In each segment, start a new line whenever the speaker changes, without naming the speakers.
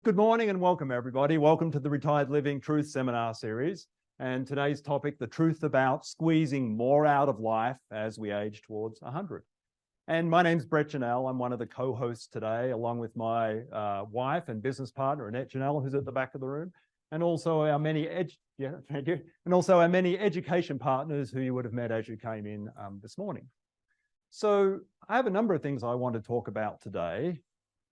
Good morning and welcome, everybody. Welcome to the Retired Living Truth Seminar Series. And today's topic, the truth about squeezing more out of life as we age towards 100. And my name's Brett Janelle. I'm one of the co-hosts today, along with my wife and business partner, Annette Janelle, who's at the back of the room, and also our many education partners who you would have met as you came in this morning. So I have a number of things I want to talk about today.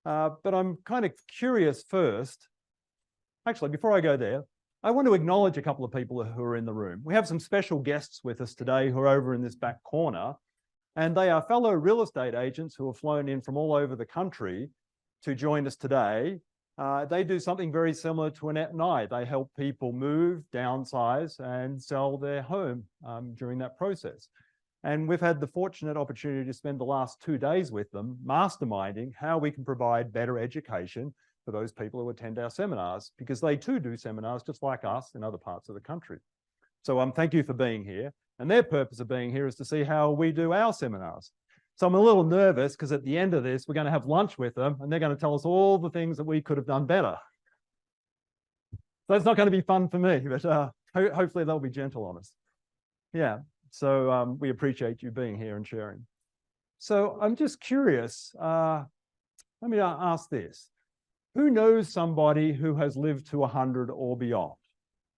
But I'm kind of curious first. Actually, before I go there, I want to acknowledge a couple of people who are in the room. We have some special guests with us today who are over in this back corner, and they are fellow real estate agents who have flown in from all over the country to join us today. They do something very similar to Annette and I. They help people move, downsize, and sell their home during that process. And we've had the fortunate opportunity to spend the last 2 days with them, masterminding how we can provide better education for those people who attend our seminars, because they too do seminars just like us in other parts of the country. So thank you for being here. And their purpose of being here is to see how we do our seminars. So I'm a little nervous because at the end of this, we're going to have lunch with them and they're going to tell us all the things that we could have done better. So it's not going to be fun for me, but hopefully they'll be gentle on us. Yeah. So we appreciate you being here and sharing. So I'm just curious, let me ask this. Who knows somebody who has lived to 100 or beyond?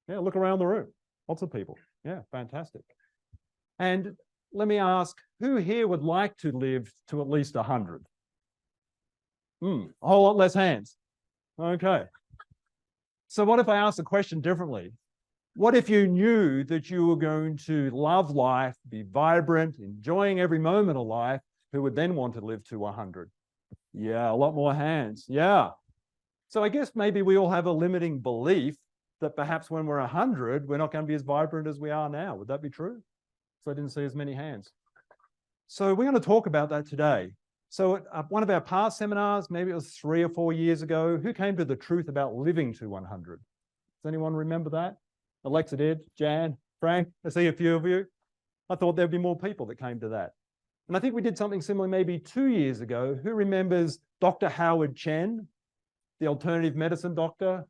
Yeah, look around the room. Lots of people. Yeah, fantastic. And let me ask, who here would like to live to at least 100? A whole lot less hands. Okay. So what if I ask the question differently? What if you knew that you were going to love life, be vibrant, enjoying every moment of life, who would then want to live to 100? Yeah, a lot more hands. Yeah. So I guess maybe we all have a limiting belief that perhaps when we're 100, we're not going to be as vibrant as we are now. Would that be true? So I didn't see as many hands. So we're going to talk about that today. So at one of our past seminars, maybe it was 3 or 4 years ago, who came to the truth about living to 100? Does anyone remember that? Alexa did, Jan, Frank, I see a few of you. I thought there'd be more people that came to that. And I think we did something similar maybe 2 years ago. Who remembers Dr. Howard Chen, the alternative medicine doctor,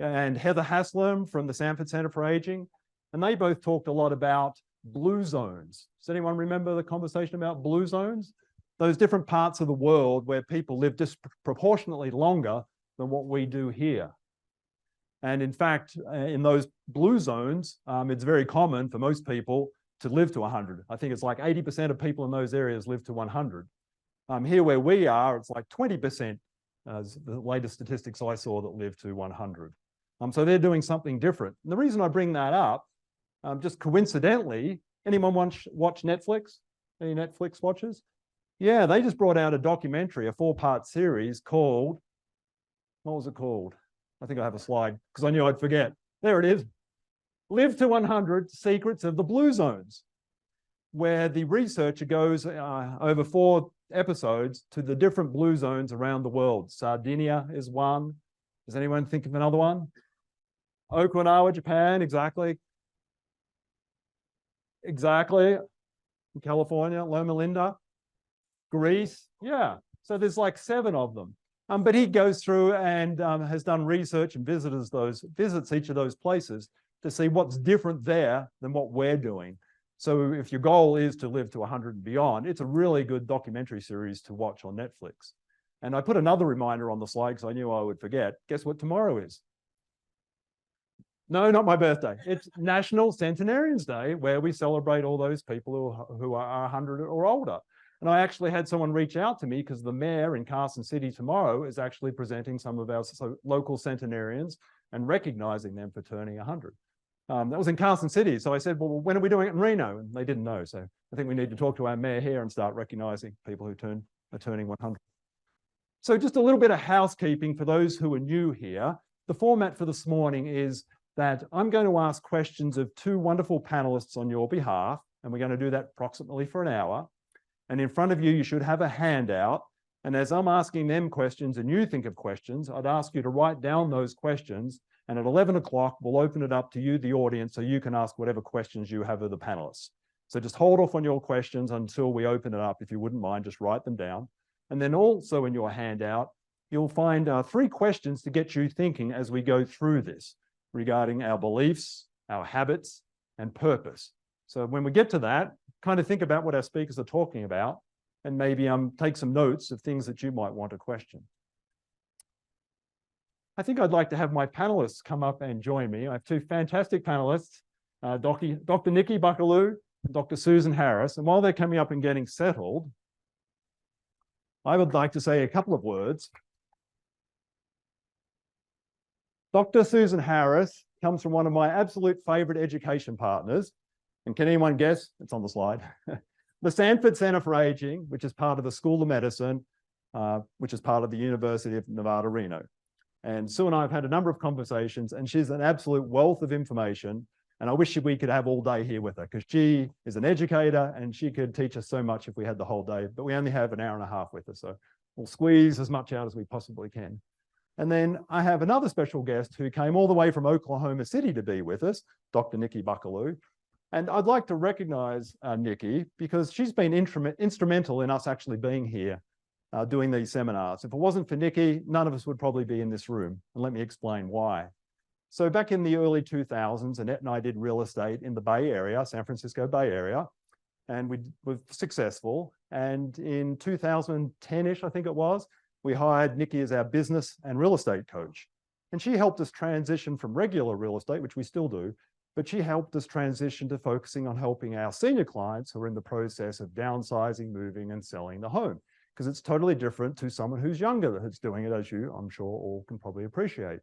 and Heather Haslam from the Sanford Center for Aging? And they both talked a lot about blue zones. Does anyone remember the conversation about blue zones? Those different parts of the world where people live disproportionately longer than what we do here. And in fact, in those blue zones, it's very common for most people to live to 100. I think it's like 80% of people in those areas live to 100. Here where we are, it's like 20%, as the latest statistics I saw, that live to 100. So they're doing something different. And the reason I bring that up, just coincidentally, anyone watch Netflix? Any Netflix watchers? Yeah, they just brought out a documentary, a 4-part series called, what was it called? I think I have a slide because I knew I'd forget. There it is. Live to 100 Secrets of the Blue Zones, where the researcher goes over 4 episodes to the different blue zones around the world. Sardinia is one. Does anyone think of another one? Okinawa, Japan, exactly. Exactly. California, Loma Linda. Greece, yeah. So there's like 7 of them. But he goes through and has done research and visits each of those places to see what's different there than what we're doing. So if your goal is to live to 100 and beyond, it's a really good documentary series to watch on Netflix. And I put another reminder on the slide because I knew I would forget. Guess what tomorrow is? No, not my birthday. It's National Centenarians Day, where we celebrate all those people who are 100 or older. And I actually had someone reach out to me because the mayor in Carson City tomorrow is actually presenting some of our local centenarians and recognizing them for turning 100. That was in Carson City. So I said, well, when are we doing it in Reno? And they didn't know. So I think we need to talk to our mayor here and start recognizing people who are turning 100. So just a little bit of housekeeping for those who are new here. The format for this morning is that I'm going to ask questions of 2 wonderful panelists on your behalf, and we're going to do that approximately for an hour. And in front of you, you should have a handout. And as I'm asking them questions and you think of questions, I'd ask you to write down those questions. And at 11 o'clock, we'll open it up to you, the audience, so you can ask whatever questions you have of the panelists. So just hold off on your questions until we open it up. If you wouldn't mind, just write them down. And then also in your handout you'll find 3 questions to get you thinking as we go through this regarding our beliefs, our habits, and purpose. So when we get to that, kind of think about what our speakers are talking about and maybe take some notes of things that you might want to question. I think I'd like to have my panelists come up and join me. I have 2 fantastic panelists, Dr. Nikki Buckaloo and Dr. Susan Harris. And while they're coming up and getting settled, I would like to say a couple of words. Dr. Susan Harris comes from one of my absolute favorite education partners. And can anyone guess? It's on the slide. The Sanford Center for Aging, which is part of the School of Medicine, which is part of the University of Nevada, Reno. And Sue and I have had a number of conversations, and she's an absolute wealth of information. And I wish we could have all day here with her, because she is an educator and she could teach us so much if we had the whole day, but we only have an hour and a half with her. So we'll squeeze as much out as we possibly can. And then I have another special guest who came all the way from Oklahoma City to be with us, Dr. Nikki Buckaloo. And I'd like to recognize Nikki because she's been instrumental in us actually being here doing these seminars. If it wasn't for Nikki, none of us would probably be in this room. And let me explain why. So back in the early 2000s, Annette and I did real estate in the Bay Area, San Francisco Bay Area, and we were successful. And in 2010-ish, I think it was, we hired Nikki as our business and real estate coach. And she helped us transition from regular real estate, which we still do, but she helped us transition to focusing on helping our senior clients who are in the process of downsizing, moving, and selling the home, because it's totally different to someone who's younger that's doing it, as you, I'm sure, all can probably appreciate.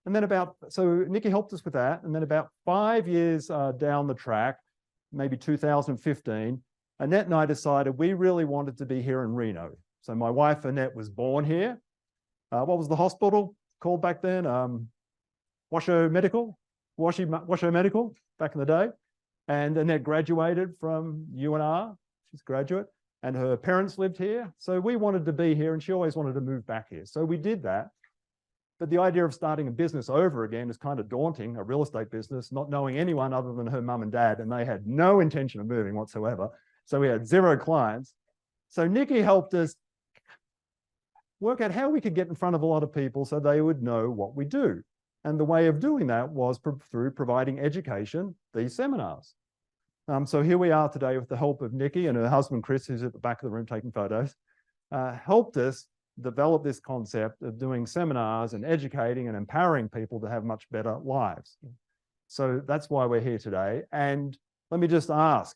And then so Nikki helped us with that. And then about 5 years down the track, maybe 2015, Annette and I decided we really wanted to be here in Reno. So my wife, Annette, was born here. What was the hospital called back then? Washoe Medical back in the day. And Annette graduated from UNR. She's a graduate. And her parents lived here. So we wanted to be here, and she always wanted to move back here. So we did that. But the idea of starting a business over again is kind of daunting, a real estate business, not knowing anyone other than her mum and dad, and they had no intention of moving whatsoever. So we had 0 clients. So Nikki helped us work out how we could get in front of a lot of people so they would know what we do. And the way of doing that was through providing education, these seminars. So here we are today with the help of Nikki and her husband, Chris, who's at the back of the room taking photos, helped us develop this concept of doing seminars and educating and empowering people to have much better lives. So that's why we're here today. And let me just ask,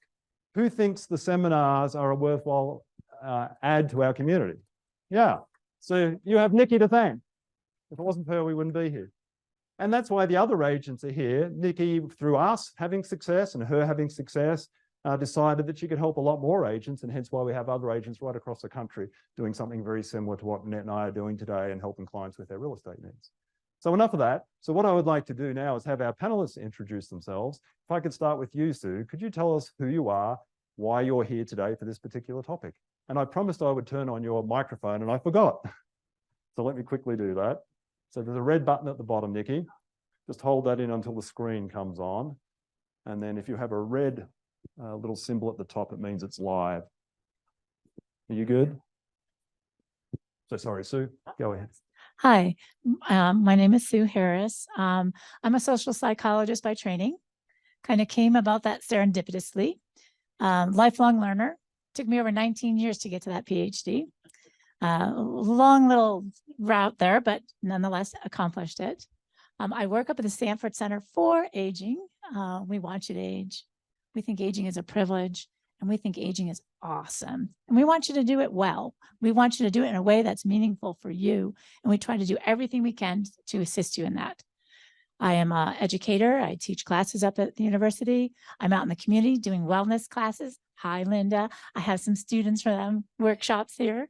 who thinks the seminars are a worthwhile add to our community? Yeah, so you have Nikki to thank. If it wasn't for her, we wouldn't be here. And that's why the other agents are here. Nikki, through us having success and her having success, decided that she could help a lot more agents, and hence why we have other agents right across the country doing something very similar to what Annette and I are doing today and helping clients with their real estate needs. So enough of that. So what I would like to do now is have our panelists introduce themselves. If I could start with you, Sue, could you tell us who you are, why you're here today for this particular topic? And I promised I would turn on your microphone and I forgot. So let me quickly do that. So there's a red button at the bottom, Nikki. Just hold that in until the screen comes on. And then if you have a red little symbol at the top, it means it's live. Are you good? So sorry, Sue, go ahead.
Hi, my name is Sue Harris. I'm a social psychologist by training. Kind of came about that serendipitously. Lifelong learner. Took me over 19 years to get to that PhD. Long little route there, but nonetheless accomplished it. I work up at the Sanford Center for Aging. We want you to age. We think aging is a privilege, and we think aging is awesome. And we want you to do it well. We want you to do it in a way that's meaningful for you. And we try to do everything we can to assist you in that. I am an educator. I teach classes up at the university. I'm out in the community doing wellness classes. Hi, Linda. I have some students for them workshops here.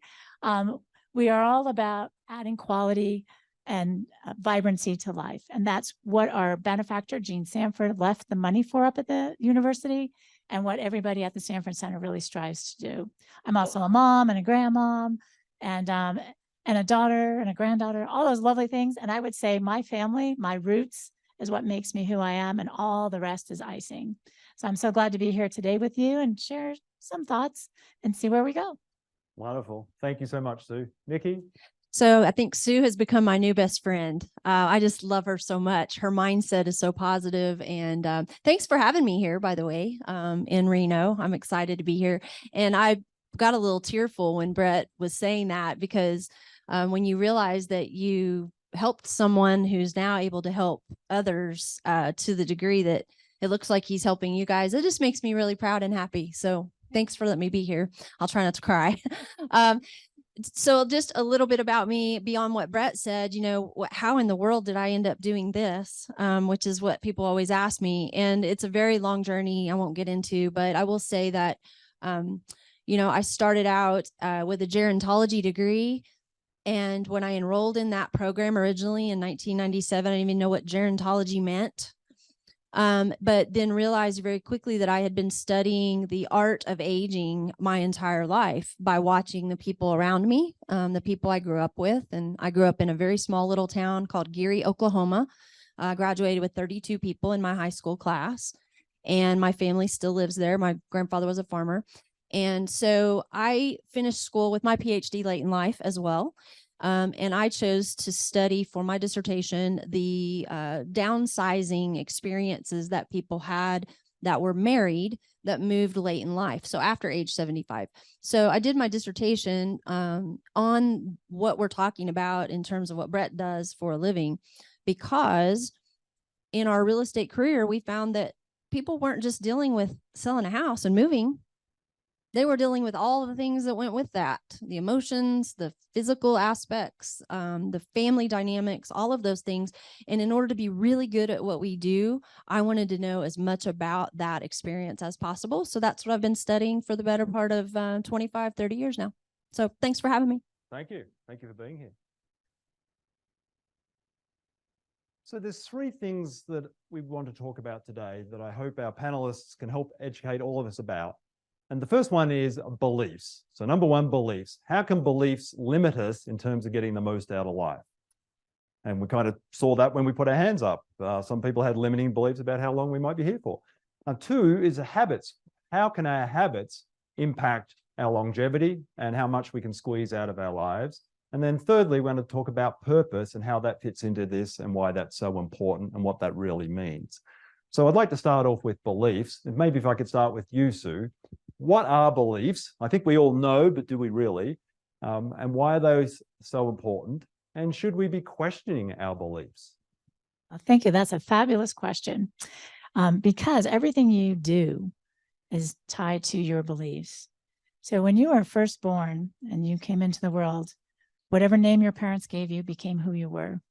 We are all about adding quality and vibrancy to life. And that's what our benefactor, Gene Sanford, left the money for up at the university, and what everybody at the Sanford Center really strives to do. I'm also a mom and a grandmom and a daughter and a granddaughter, all those lovely things. And I would say my family, my roots, is what makes me who I am, and all the rest is icing. So I'm so glad to be here today with you and share some thoughts and see where we go.
Wonderful. Thank you so much, Sue. Nikki?
So I think Sue has become my new best friend. I just love her so much. Her mindset is so positive. And thanks for having me here, by the way, in Reno. I'm excited to be here. And I got a little tearful when Brett was saying that, because when you realize that you helped someone who's now able to help others to the degree that it looks like he's helping you guys, it just makes me really proud and happy. So thanks for letting me be here. I'll try not to cry. So just a little bit about me beyond what Brett said. How in the world did I end up doing this? Which is what people always ask me. And it's a very long journey I won't get into, but I will say that, I started out with a gerontology degree. And when I enrolled in that program originally in 1997, I didn't even know what gerontology meant. But then realized very quickly that I had been studying the art of aging my entire life by watching the people around me, the people I grew up with. And I grew up in a very small little town called Geary, Oklahoma. I graduated with 32 people in my high school class, and my family still lives there. My grandfather was a farmer. And so I finished school with my PhD late in life as well. And I chose to study for my dissertation the downsizing experiences that people had that were married that moved late in life, so after age 75. So I did my dissertation on what we're talking about in terms of what Brett does for a living, because in our real estate career, we found that people weren't just dealing with selling a house and moving. They were dealing with all the things that went with that, the emotions, the physical aspects, the family dynamics, all of those things. And in order to be really good at what we do, I wanted to know as much about that experience as possible. So that's what I've been studying for the better part of 25, 30 years now. So thanks for having me.
Thank you. Thank you for being here. So there's three things that we want to talk about today that I hope our panelists can help educate all of us about. And the first one is beliefs. So number one, beliefs. How can beliefs limit us in terms of getting the most out of life? And we kind of saw that when we put our hands up. Some people had limiting beliefs about how long we might be here for. Two is habits. How can our habits impact our longevity and how much we can squeeze out of our lives? And then thirdly, we're going to talk about purpose and how that fits into this and why that's so important and what that really means. So I'd like to start off with beliefs. And maybe if I could start with you, Sue. What are beliefs? I think we all know, but do we really? And why are those so important? And should we be questioning our beliefs?
Thank you. That's a fabulous question, because everything you do is tied to your beliefs. So when you were first born and you came into the world, whatever name your parents gave you became who you were.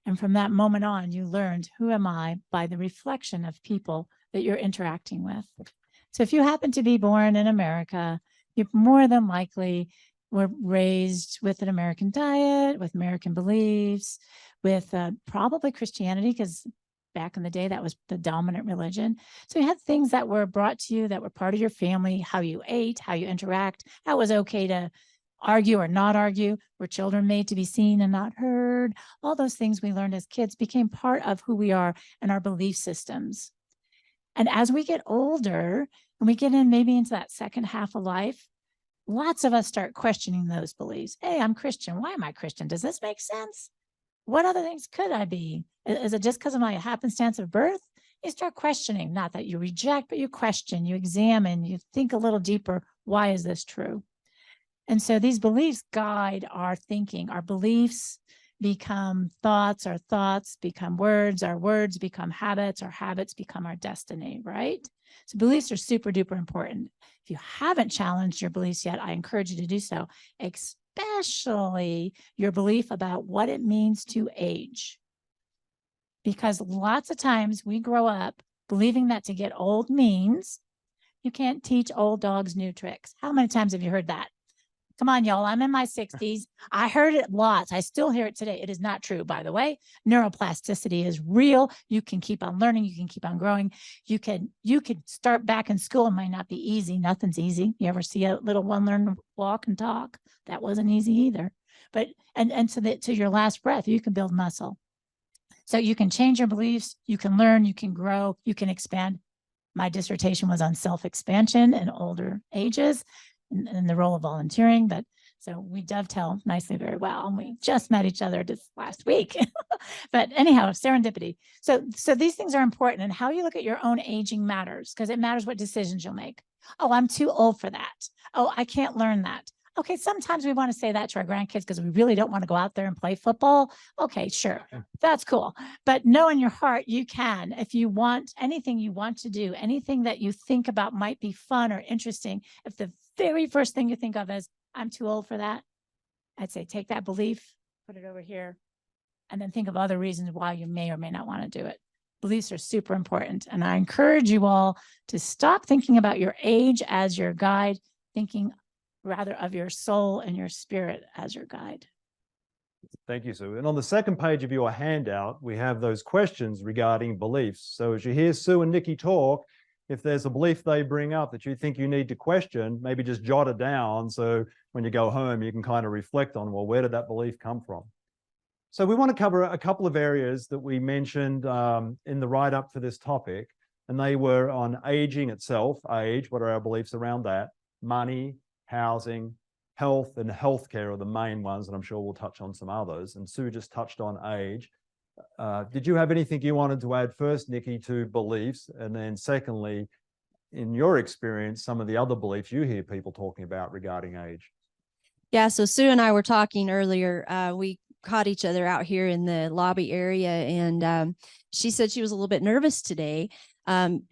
And from that moment on, you learned, who am I, by the reflection of people that you're interacting with. So if you happen to be born in America, you more than likely were raised with an American diet, with American beliefs, with probably Christianity, because back in the day, that was the dominant religion. So you had things that were brought to you that were part of your family, how you ate, how you interact, how it was okay to argue or not argue, were children made to be seen and not heard. All those things we learned as kids became part of who we are and our belief systems. And as we get older and we get in maybe into that second half of life, lots of us start questioning those beliefs. Hey, I'm Christian. Why am I Christian? Does this make sense? What other things could I be? Is it just because of my happenstance of birth? You start questioning, not that you reject, but you question, you examine, you think a little deeper. Why is this true? And so these beliefs guide our thinking. Our beliefs become thoughts, our thoughts become words, our words become habits, our habits become our destiny, right? So beliefs are super duper important. If you haven't challenged your beliefs yet, I encourage you to do so, especially your belief about what it means to age. Because lots of times we grow up believing that to get old means you can't teach old dogs new tricks. How many times have you heard that? Come on, y'all. I'm in my 60s. I heard it lots. I still hear it today. It is not true, by the way. Neuroplasticity is real. You can keep on learning. You can keep on growing. You could start back in school. It might not be easy. Nothing's easy. You ever see a little one learn to walk and talk? That wasn't easy either. But and to your last breath, you can build muscle. So you can change your beliefs. You can learn. You can grow. You can expand. My dissertation was on self-expansion in older ages. And the role of volunteering, but So we dovetail nicely very well. And we just met each other this last week. But anyhow, serendipity. So these things are important, and how you look at your own aging matters, because it matters what decisions you'll make. Oh, I'm too old for that. Oh, I can't learn that. Okay, sometimes we want to say that to our grandkids because we really don't want to go out there and play football. Okay, sure. That's cool. But know in your heart you can. If you want anything you want to do, anything that you think about might be fun or interesting, if the very first thing you think of is, I'm too old for that, I'd say take that belief, put it over here, and then think of other reasons why you may or may not want to do it. Beliefs are super important. And I encourage you all to stop thinking about your age as your guide, thinking rather of your soul and your spirit as your guide.
Thank you, Sue. And on the second page of your handout, we have those questions regarding beliefs. So as you hear Sue and Nikki talk, if there's a belief they bring up that you think you need to question, maybe just jot it down. So when you go home, you can kind of reflect on, well, where did that belief come from? So we want to cover a couple of areas that we mentioned in the write-up for this topic, and they were on aging itself, age, what are our beliefs around that, money, housing, health, and healthcare are the main ones, and I'm sure we'll touch on some others. And Sue just touched on age. Did you have anything you wanted to add first, Nikki, to beliefs? And then secondly, in your experience, some of the other beliefs you hear people talking about regarding age?
Yeah, so Sue and I were talking earlier. We caught each other out here in the lobby area, and she said she was a little bit nervous today.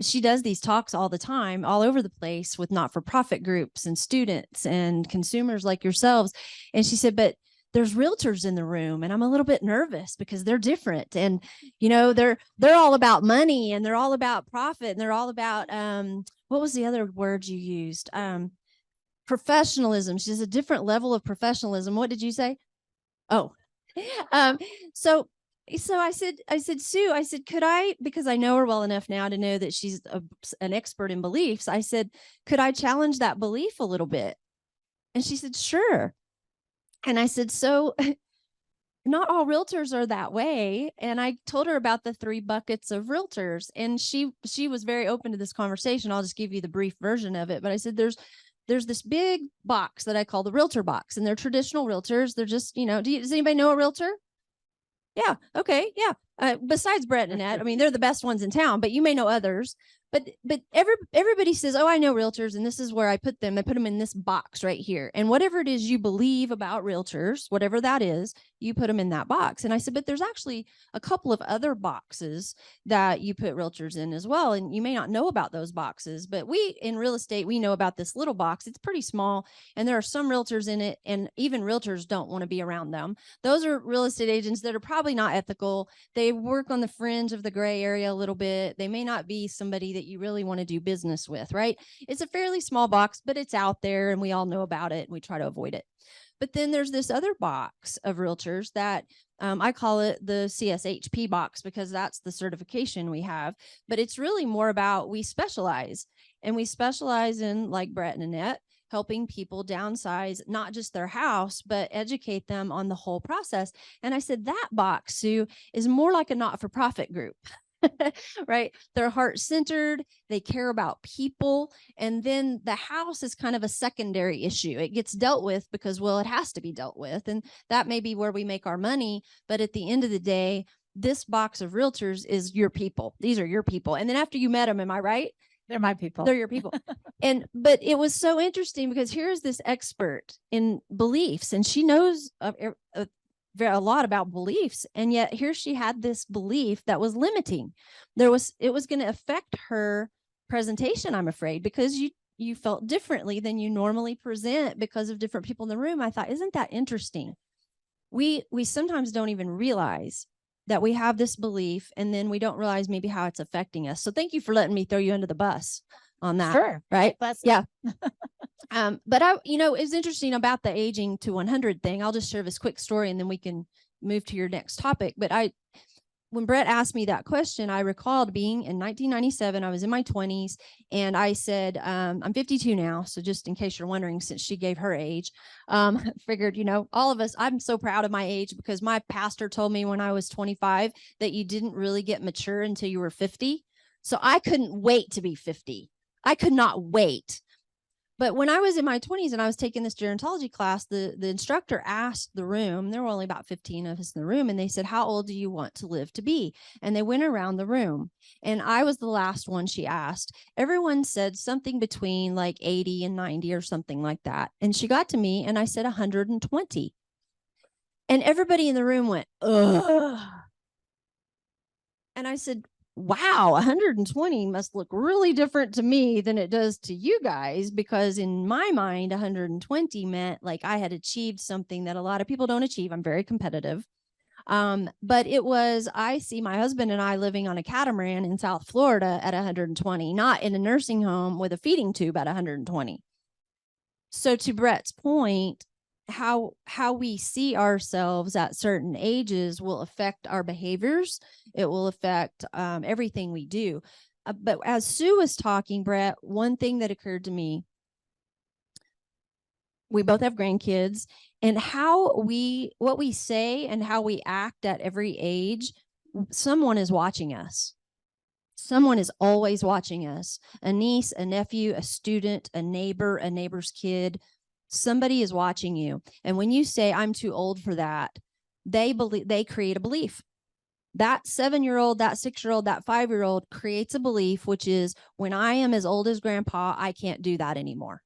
She does these talks all the time, all over the place with not-for-profit groups and students and consumers like yourselves. And she said, but there's realtors in the room, and I'm a little bit nervous because they're different. And, you know, they're all about money, and they're all about profit, and they're all about, what was the other word you used? Professionalism. She's a different level of professionalism. What did you say? Oh, so I said, Sue, I said, could I, because I know her well enough now to know that she's an expert in beliefs. I said, could I challenge that belief a little bit? And she said, sure. And I said, so not all realtors are that way. And I told her about the 3 buckets of realtors, and she was very open to this conversation. I'll just give you the brief version of it. But I said, there's this big box that I call the realtor box, and they're traditional realtors. They're just, you know, does anybody know a realtor? Yeah. Okay. Yeah. Besides Brett and Annette, I mean, they're the best ones in town, but you may know others. But everybody says, oh, I know realtors, and this is where I put them. I put them in this box right here. And whatever it is you believe about realtors, whatever that is, you put them in that box. And I said, but there's actually a couple of other boxes that you put realtors in as well. And you may not know about those boxes, but we in real estate, we know about this little box. It's pretty small, and there are some realtors in it, and even realtors don't want to be around them. Those are real estate agents that are probably not ethical. They work on the fringe of the gray area a little bit. They may not be somebody that you really want to do business with, right? It's a fairly small box, but it's out there, and we all know about it, and we try to avoid it. But then there's this other box of realtors that I call it the CSHP box, because that's the certification we have. But it's really more about, we specialize, and we specialize in, like Brett and Annette, helping people downsize, not just their house, but educate them on the whole process. And I said, that box, Sue, is more like a not-for-profit group. Right? They're heart-centered. They care about people. And then the house is kind of a secondary issue. It gets dealt with because, well, it has to be dealt with. And that may be where we make our money. But at the end of the day, this box of realtors is your people. These are your people. And then after you met them, am I right?
They're my people.
They're your people. But it was so interesting because here's this expert in beliefs, and she knows a lot about beliefs, and yet here she had this belief that was limiting. It was going to affect her presentation, I'm afraid, because you felt differently than you normally present because of different people in the room. I thought, isn't that interesting? We sometimes don't even realize that we have this belief, and then we don't realize maybe how it's affecting us. So thank you for letting me throw you under the bus on that.
Sure.
Right. Yeah. But it's interesting about the aging to 100 thing. I'll just share this quick story, and then we can move to your next topic. But when Brett asked me that question, I recalled being in 1997. I was in my 20s, and I said, I'm 52 now. So just in case you're wondering, since she gave her age, figured, all of us, I'm so proud of my age, because my pastor told me when I was 25 that you didn't really get mature until you were 50. So I couldn't wait to be 50. I could not wait. But when I was in my 20s and I was taking this gerontology class, the instructor asked the room, there were only about 15 of us in the room, and they said, how old do you want to live to be? And they went around the room, and I was the last one she asked. Everyone said something between like 80 and 90 or something like that. And she got to me and I said 120. And everybody in the room went, ugh. And I said, wow, 120 must look really different to me than it does to you guys, because in my mind, 120 meant like I had achieved something that a lot of people don't achieve. I'm very competitive. But it was, I see my husband and I living on a catamaran in South Florida at 120, not in a nursing home with a feeding tube at 120. So to Brett's point, how we see ourselves at certain ages will affect our behaviors. It will affect everything we do. But as Sue was talking, Brett, one thing that occurred to me, we both have grandkids, and what we say and how we act at every age, someone is watching us. Someone is always watching us. A niece, a nephew, a student, a neighbor's kid. Somebody is watching you. And when you say, I'm too old for that, they create a belief. That 7-year-old, that 6-year-old, that 5-year-old creates a belief, which is, when I am as old as grandpa, I can't do that anymore.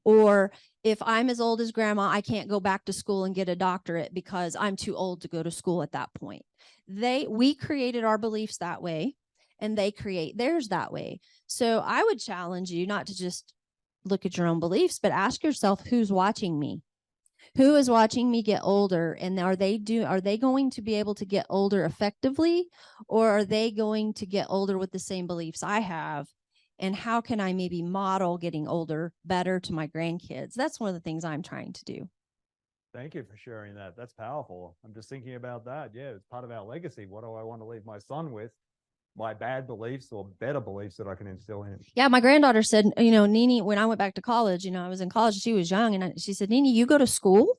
Or if I'm as old as grandma, I can't go back to school and get a doctorate because I'm too old to go to school at that point. We created our beliefs that way, and they create theirs that way. So I would challenge you not to just look at your own beliefs, but ask yourself, who's watching me? Who is watching me get older? And are they going to be able to get older effectively, or are they going to get older with the same beliefs I have? And how can I maybe model getting older better to my grandkids? That's one of the things I'm trying to do.
Thank you for sharing that. That's powerful. I'm just thinking about that. Yeah, it's part of our legacy. What do I want to leave my son with? My bad beliefs or better beliefs that I can instill in him.
Yeah, my granddaughter said, Nini, when I went back to college, I was in college, she was young, and she said, Nini, you go to school?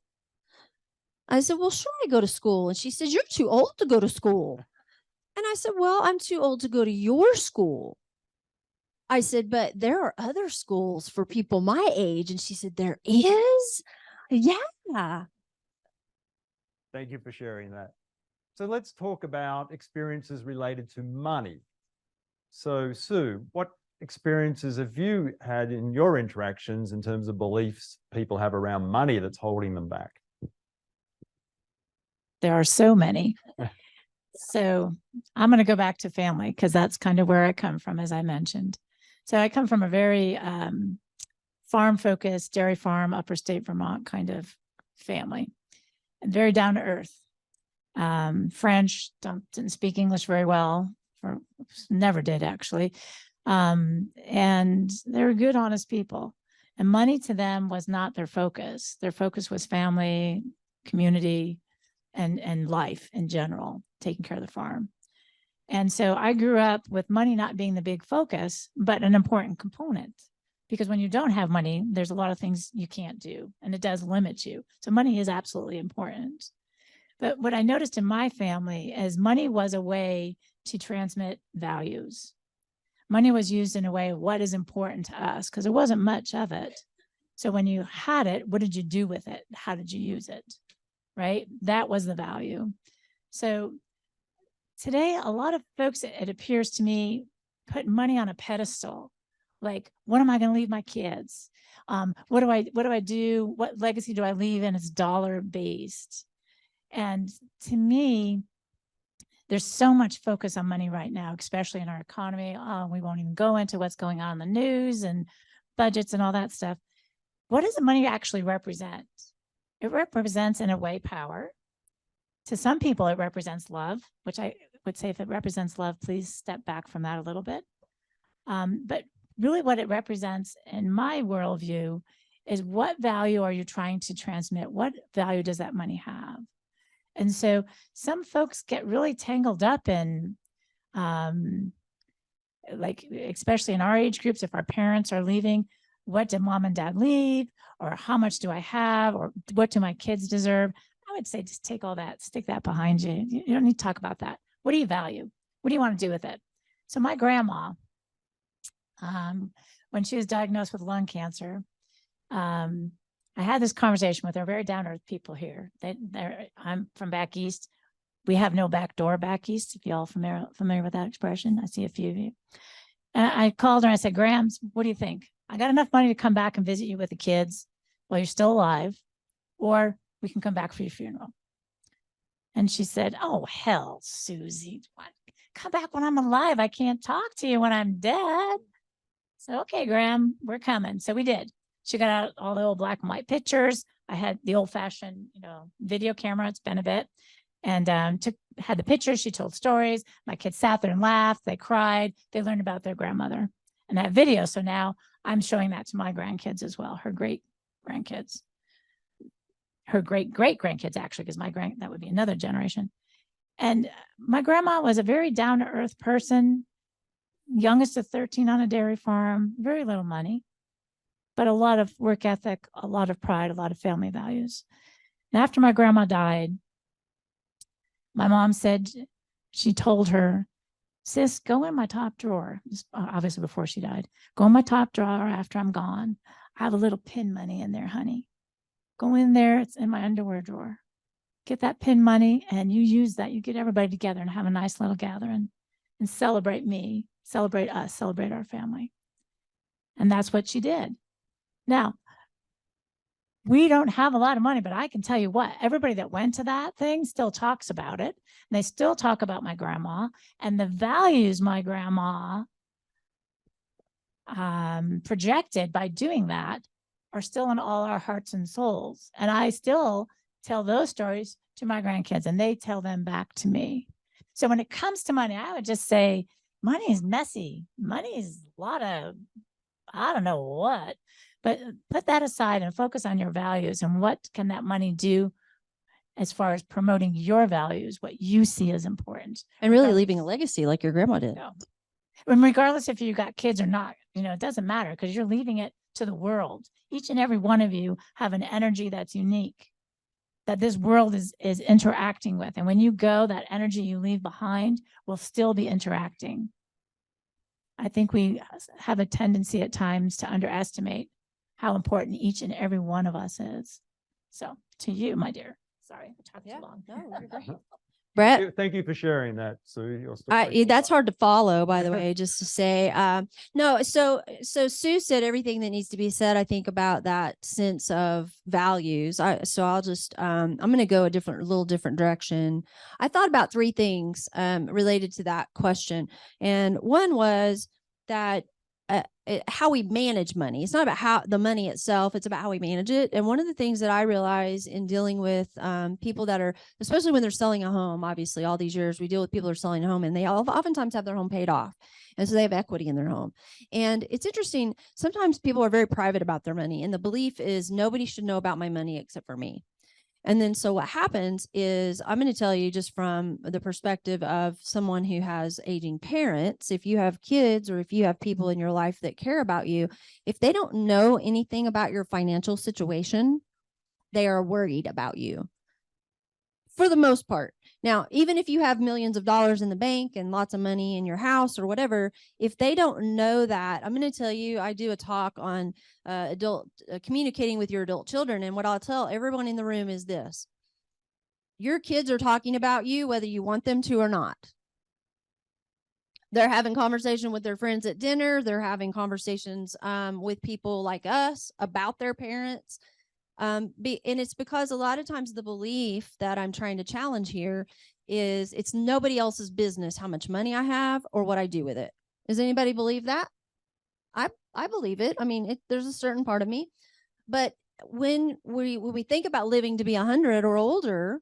I said, well, sure, I go to school. And she said, you're too old to go to school. And I said, well, I'm too old to go to your school. I said, but there are other schools for people my age. And she said, there is? Yeah.
Thank you for sharing that. So let's talk about experiences related to money. So Sue, what experiences have you had in your interactions in terms of beliefs people have around money that's holding them back?
There are so many. So I'm going to go back to family, because that's kind of where I come from, as I mentioned. So I come from a very farm-focused, dairy farm, upper state Vermont kind of family, and very down to earth. French, didn't speak English very well, never did actually. And they were good, honest people. And money to them was not their focus. Their focus was family, community, and life in general, taking care of the farm. And so I grew up with money not being the big focus, but an important component. Because when you don't have money, there's a lot of things you can't do, and it does limit you. So money is absolutely important. But what I noticed in my family is money was a way to transmit values. Money was used in a way of what is important to us, because there wasn't much of it. So when you had it, what did you do with it? How did you use it? Right? That was the value. So today, a lot of folks, it appears to me, put money on a pedestal. Like, what am I going to leave my kids? What do I do? What legacy do I leave? And it's dollar based. And to me, there's so much focus on money right now, especially in our economy. We won't even go into what's going on in the news and budgets and all that stuff. What does the money actually represent? It represents, in a way, power. To some people, it represents love, which I would say, if it represents love, please step back from that a little bit. But really what it represents in my worldview is, what value are you trying to transmit? What value does that money have? And so some folks get really tangled up in, like, especially in our age groups, if our parents are leaving, what did mom and dad leave? Or how much do I have? Or what do my kids deserve? I would say just take all that, stick that behind you. You don't need to talk about that. What do you value? What do you want to do with it? So my grandma when she was diagnosed with lung cancer, I had this conversation with her, very down-to-earth people here. I'm from back east. We have no back door back east, if y'all familiar with that expression. I see a few of you. And I called her and I said, Grams, what do you think? I got enough money to come back and visit you with the kids while you're still alive, or we can come back for your funeral. And she said, oh, hell, Susie, what? Come back when I'm alive. I can't talk to you when I'm dead. So, okay, Graham, we're coming. So we did. She got out all the old black and white pictures. I had the old fashioned, video camera. It's been a bit. And had the pictures. She told stories. My kids sat there and laughed. They cried. They learned about their grandmother and that video. So now I'm showing that to my grandkids as well. Her great grandkids, her great great grandkids, actually, because that would be another generation. And my grandma was a very down to earth person, youngest of 13 on a dairy farm, very little money, but a lot of work ethic, a lot of pride, a lot of family values. And after my grandma died, my mom said, she told her, sis, go in my top drawer. Obviously before she died. Go in my top drawer after I'm gone. I have a little pin money in there, honey. Go in there. It's in my underwear drawer. Get that pin money and you use that. You get everybody together and have a nice little gathering and celebrate me, celebrate us, celebrate our family. And that's what she did. Now, we don't have a lot of money, but I can tell you what, everybody that went to that thing still talks about it. And they still talk about my grandma and the values my grandma projected by doing that are still in all our hearts and souls. And I still tell those stories to my grandkids and they tell them back to me. So when it comes to money, I would just say money is messy. Money is a lot of, I don't know what. But put that aside and focus on your values and what can that money do as far as promoting your values, what you see as important.
And really leaving a legacy like your grandma did.
And regardless if you got kids or not, it doesn't matter because you're leaving it to the world. Each and every one of you have an energy that's unique, that this world is interacting with. And when you go, that energy you leave behind will still be interacting. I think we have a tendency at times to underestimate how important each and every one of us is. So to you, my dear, sorry, I talked too long.
No, you're great. Brett,
Thank you for sharing that, Sue. Your story.
that's hard to follow, by the way, just to say, no. So Sue said everything that needs to be said, I think, about that sense of values. So I'll just, I'm going to go a little different direction. I thought about three things related to that question. And one was that how we manage money. It's not about how the money itself, it's about how we manage it. And one of the things that I realize in dealing with people that are, especially when they're selling a home, obviously all these years we deal with people who are selling a home and they oftentimes have their home paid off. And so they have equity in their home. And it's interesting. Sometimes people are very private about their money. And the belief is nobody should know about my money except for me. And then so what happens is, I'm going to tell you just from the perspective of someone who has aging parents, if you have kids or if you have people in your life that care about you, if they don't know anything about your financial situation, they are worried about you for the most part. Now, even if you have millions of dollars in the bank and lots of money in your house or whatever, if they don't know that, I'm going to tell you, I do a talk on communicating with your adult children. And what I'll tell everyone in the room is this: your kids are talking about you, whether you want them to or not. They're having conversation with their friends at dinner. They're having conversations with people like us about their parents. And it's because a lot of times the belief that I'm trying to challenge here is it's nobody else's business how much money I have or what I do with it. Does anybody believe that? I believe it. I mean, there's a certain part of me, but when we think about living to be 100 or older,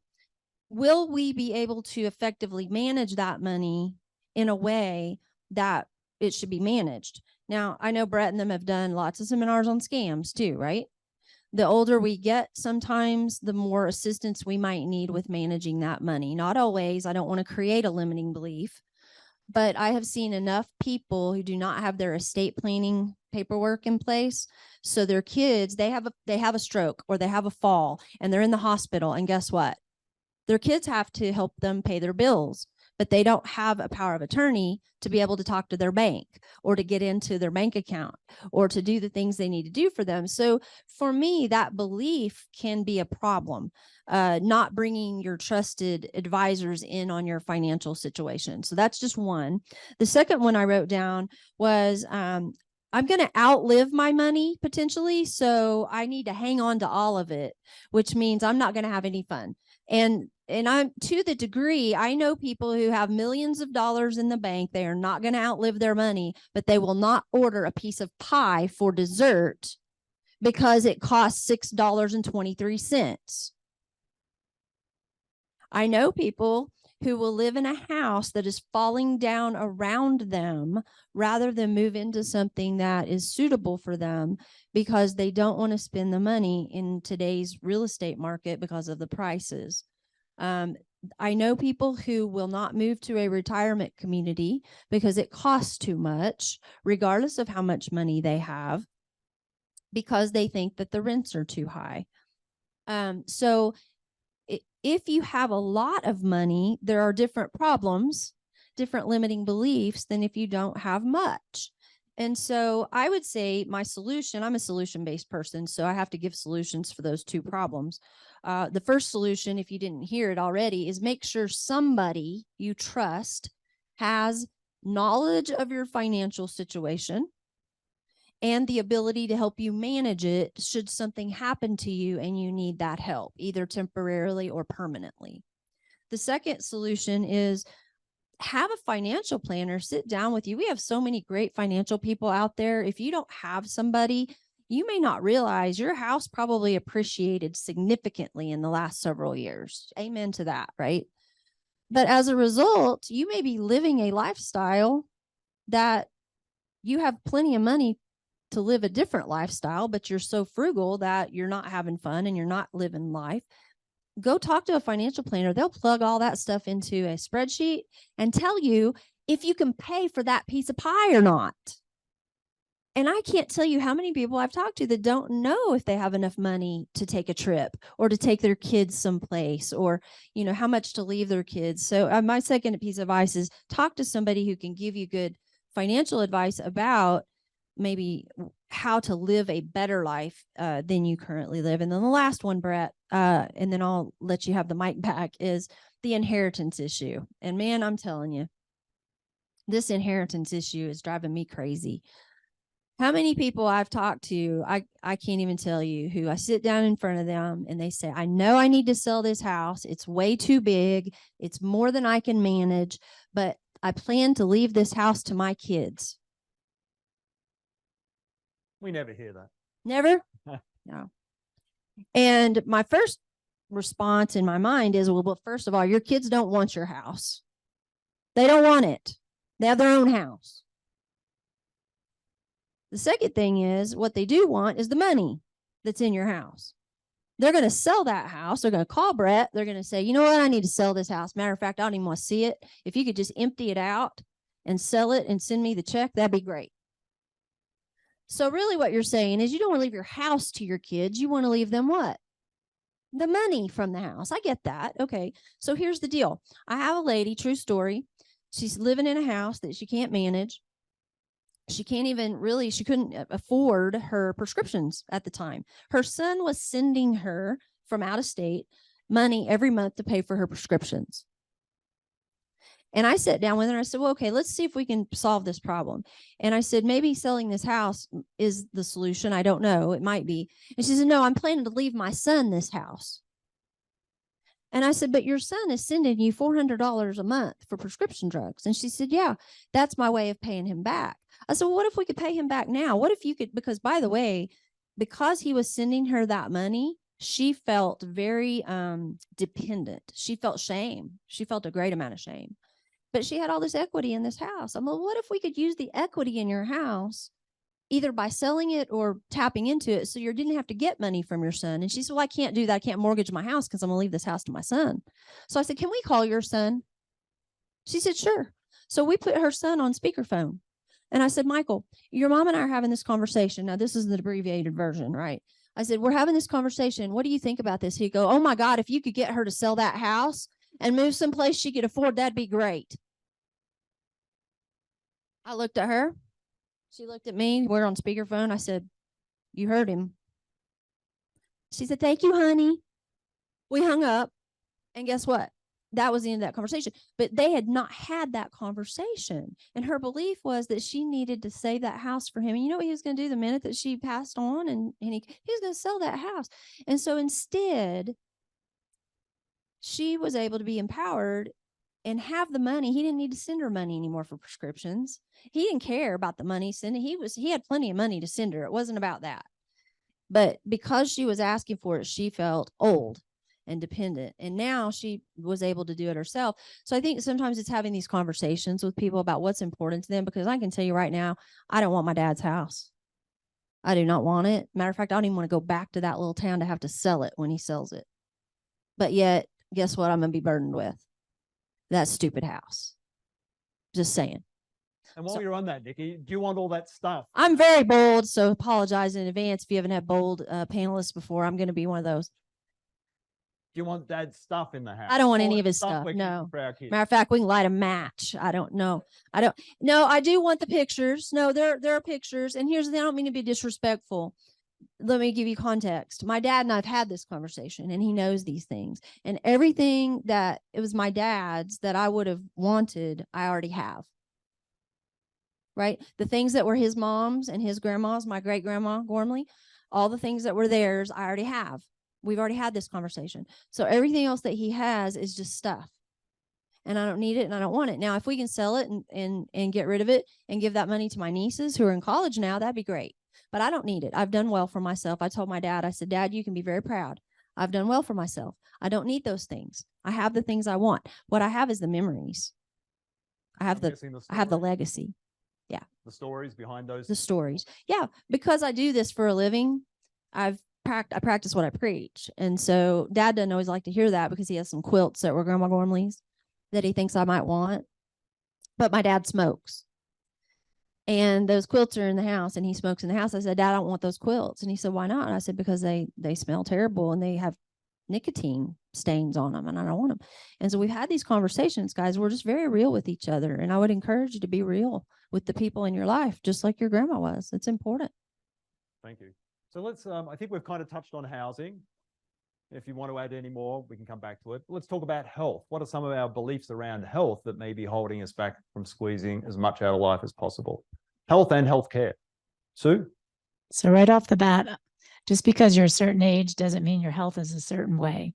will we be able to effectively manage that money in a way that it should be managed? Now, I know Brett and them have done lots of seminars on scams too, right? The older we get, sometimes the more assistance we might need with managing that money. Not always. I don't want to create a limiting belief, but I have seen enough people who do not have their estate planning paperwork in place. So their kids, they have a stroke or they have a fall and they're in the hospital. And guess what? Their kids have to help them pay their bills. but they don't have a power of attorney to be able to talk to their bank or to get into their bank account or to do the things they need to do for them. So for me, that belief can be a problem, not bringing your trusted advisors in on your financial situation. So that's just one. The second one I wrote down was, I'm going to outlive my money potentially, so I need to hang on to all of it, which means I'm not going to have any fun. And I'm, to the degree, I know people who have millions of dollars in the bank. They are not going to outlive their money, but they will not order a piece of pie for dessert because it costs $6.23. I know people who will live in a house that is falling down around them rather than move into something that is suitable for them because they don't want to spend the money in today's real estate market because of the prices. I know people who will not move to a retirement community because it costs too much, regardless of how much money they have, because they think that the rents are too high. So if you have a lot of money, there are different problems, different limiting beliefs than if you don't have much. And so I would say my solution, I'm a solution-based person, so I have to give solutions for those two problems. The first solution, if you didn't hear it already, is make sure somebody you trust has knowledge of your financial situation and the ability to help you manage it should something happen to you and you need that help, either temporarily or permanently. The second solution is have a financial planner sit down with you. We have so many great financial people out there. If you don't have somebody, you may not realize your house probably appreciated significantly in the last several years. Amen to that, right? But as a result, you may be living a lifestyle that you have plenty of money to live a different lifestyle, but you're so frugal that you're not having fun and you're not living life. Go talk to a financial planner. They'll plug all that stuff into a spreadsheet and tell you if you can pay for that piece of pie or not. And I can't tell you how many people I've talked to that don't know if they have enough money to take a trip or to take their kids someplace or, you know, how much to leave their kids. So my second piece of advice is talk to somebody who can give you good financial advice about maybe how to live a better life than you currently live. And then the last one, Brett, and then I'll let you have the mic back, is the inheritance issue. And man, I'm telling you, this inheritance issue is driving me crazy. How many people I've talked to, I can't even tell you, who I sit down in front of them and they say, I know I need to sell this house. It's way too big. It's more than I can manage, but I plan to leave this house to my kids.
We never hear that.
Never? No. And my first response in my mind is, well, first of all, your kids don't want your house. They don't want it. They have their own house. The second thing is, what they do want is the money that's in your house. They're going to sell that house. They're going to call Brett. They're going to say, you know what? I need to sell this house. Matter of fact, I don't even want to see it. If you could just empty it out and sell it and send me the check, that'd be great. So really what you're saying is you don't want to leave your house to your kids. You want to leave them what? The money from the house. I get that. Okay. So here's the deal. I have a lady, true story. She's living in a house that she can't manage. She can't even really, she couldn't afford her prescriptions at the time. Her son was sending her from out of state money every month to pay for her prescriptions. And I sat down with her and I said, well, okay, let's see if we can solve this problem. And I said, maybe selling this house is the solution. I don't know. It might be. And she said, no, I'm planning to leave my son this house. And I said, but your son is sending you $400 a month for prescription drugs. And she said, yeah, that's my way of paying him back. I said, well, what if we could pay him back now? What if you could, because by the way, because he was sending her that money, she felt very dependent. She felt shame. She felt a great amount of shame. But she had all this equity in this house. I'm like, what if we could use the equity in your house, either by selling it or tapping into it, so you didn't have to get money from your son? And she said, well, I can't do that. I can't mortgage my house because I'm going to leave this house to my son. So I said, can we call your son? She said, sure. So we put her son on speakerphone. And I said, Michael, your mom and I are having this conversation. Now, this is the abbreviated version, right? I said, we're having this conversation. What do you think about this? He'd go, oh, my God, if you could get her to sell that house and move someplace she could afford, that'd be great. I looked at her. She looked at me. We're on speakerphone. I said, you heard him. She said, thank you, honey. We hung up. And guess what? That was the end of that conversation. But they had not had that conversation. And her belief was that she needed to save that house for him. And you know what he was going to do the minute that she passed on? And he was going to sell that house. And so instead, she was able to be empowered and have the money. He didn't need to send her money anymore for prescriptions. He didn't care about the money sending. He had plenty of money to send her. It wasn't about that. But because she was asking for it, she felt old and dependent. And now she was able to do it herself. So I think sometimes it's having these conversations with people about what's important to them, because I can tell you right now, I don't want my dad's house. I do not want it. Matter of fact, I don't even want to go back to that little town to have to sell it when he sells it. But yet, guess what I'm going to be burdened with? That stupid house. Just saying.
And while you're on that, Nikki, do you want all that stuff?
I'm very bold, so apologize in advance if you haven't had bold panelists before. I'm going to be one of those.
Do you want dad's stuff in the house?
I don't want
All
any
that
of his stuff.
we're
No.
keeping for our kids?
Matter of fact, we can light a match. I don't know. No, I do want the pictures. No, there are pictures. And here's the thing, I don't mean to be disrespectful. Let me give you context. My dad and I've had this conversation, and he knows these things. And everything that it was my dad's that I would have wanted, I already have. Right? The things that were his mom's and his grandma's, my great grandma Gormley, all the things that were theirs, I already have. We've already had this conversation. So everything else that he has is just stuff. And I don't need it and I don't want it. Now, if we can sell it and get rid of it and give that money to my nieces who are in college now, that'd be great. But I don't need it. I've done well for myself. I told my dad, I said, Dad, you can be very proud. I've done well for myself. I don't need those things. I have the things I want. What I have is the memories. I have the legacy. Yeah.
The stories behind those.
The stories. Yeah. Because I do this for a living, I practice what I preach. And so Dad doesn't always like to hear that because he has some quilts that were Grandma Gormley's that he thinks I might want. But my dad smokes. And those quilts are in the house and he smokes in the house. I said, Dad, I don't want those quilts. And he said, why not? And I said, because they smell terrible and they have nicotine stains on them and I don't want them. And so we've had these conversations, guys. We're just very real with each other. And I would encourage you to be real with the people in your life, just like your grandma was. It's important.
Thank you. So let's, I think we've kind of touched on housing. If you want to add any more, we can come back to it. Let's talk about health. What are some of our beliefs around health that may be holding us back from squeezing as much out of life as possible? Health and healthcare. Sue?
So right off the bat, just because you're a certain age doesn't mean your health is a certain way.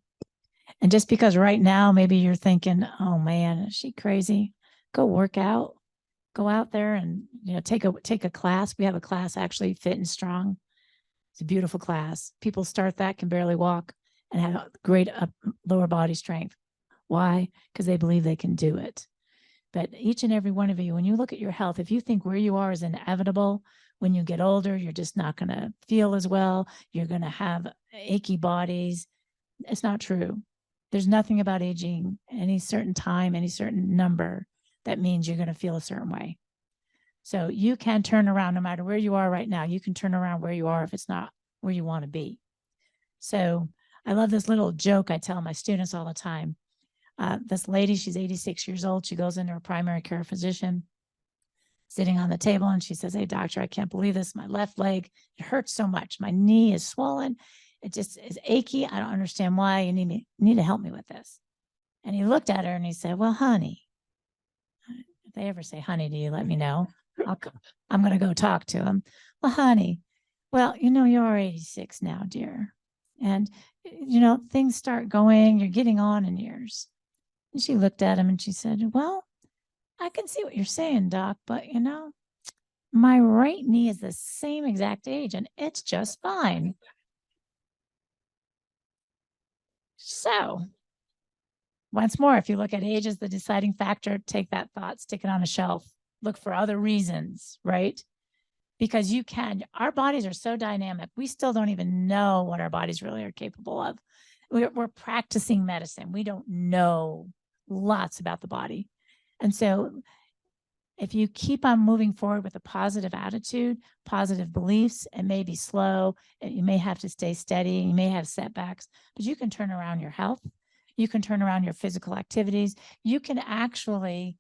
And just because right now, maybe you're thinking, oh man, is she crazy? Go work out, go out there and, take a class. We have a class actually, Fit and Strong. It's a beautiful class. People start that, can barely walk and have great lower body strength. Why? Because they believe they can do it. But each and every one of you, when you look at your health, if you think where you are is inevitable, when you get older, you're just not going to feel as well. You're going to have achy bodies. It's not true. There's nothing about aging any certain time, any certain number that means you're going to feel a certain way. So you can turn around no matter where you are right now. You can turn around where you are if it's not where you want to be. So I love this little joke I tell my students all the time. This lady, she's 86 years old. She goes into her primary care physician, sitting on the table, and she says, hey, doctor, I can't believe this. My left leg, it hurts so much. My knee is swollen. It just is achy. I don't understand why. You need to help me with this. And he looked at her and he said, well, honey, if they ever say honey to you, let me know. I'm going to go talk to him. Well, honey, well, you're 86 now, dear. And, things start going, you're getting on in years. And she looked at him and she said, well, I can see what you're saying, doc, but my right knee is the same exact age and it's just fine. So once more, if you look at age as the deciding factor, take that thought, stick it on a shelf, look for other reasons, right? Because our bodies are so dynamic. We still don't even know what our bodies really are capable of. We're practicing medicine. We don't know lots about the body. And so if you keep on moving forward with a positive attitude, positive beliefs, it may be slow. You may have to stay steady. You may have setbacks, but you can turn around your health. You can turn around your physical activities. You can actually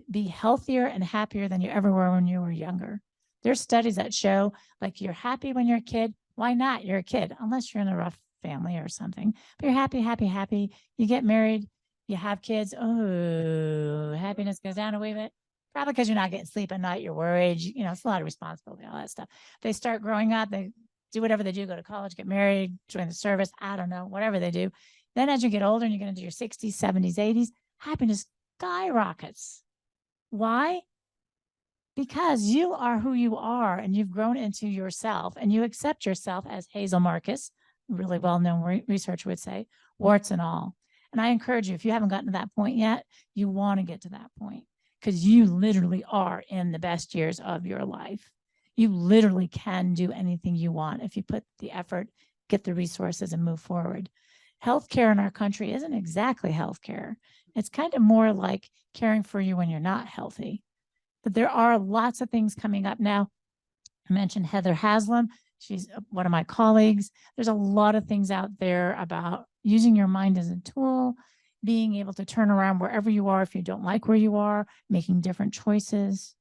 be healthier and happier than you ever were when you were younger. There's studies that show like you're happy when you're a kid. Why not? You're a kid, unless you're in a rough family or something. But you're happy, happy, happy. You get married, you have kids. Oh, happiness goes down a wee bit. Probably because you're not getting sleep at night. You're worried. You know, it's a lot of responsibility, all that stuff. They start growing up. They do whatever they do, go to college, get married, join the service. I don't know, whatever they do. Then as you get older and you get into your 60s, 70s, 80s, happiness skyrockets. Why? Because you are who you are and you've grown into yourself and you accept yourself as Hazel Marcus, really well-known researcher would say, warts and all. And I encourage you, if you haven't gotten to that point yet, you want to get to that point because you literally are in the best years of your life. You literally can do anything you want if you put the effort, get the resources, and move forward. Healthcare in our country isn't exactly healthcare. It's kind of more like caring for you when you're not healthy. But there are lots of things coming up now. I mentioned Heather Haslam. She's one of my colleagues. There's a lot of things out there about using your mind as a tool, being able to turn around wherever you are if you don't like where you are, making different choices,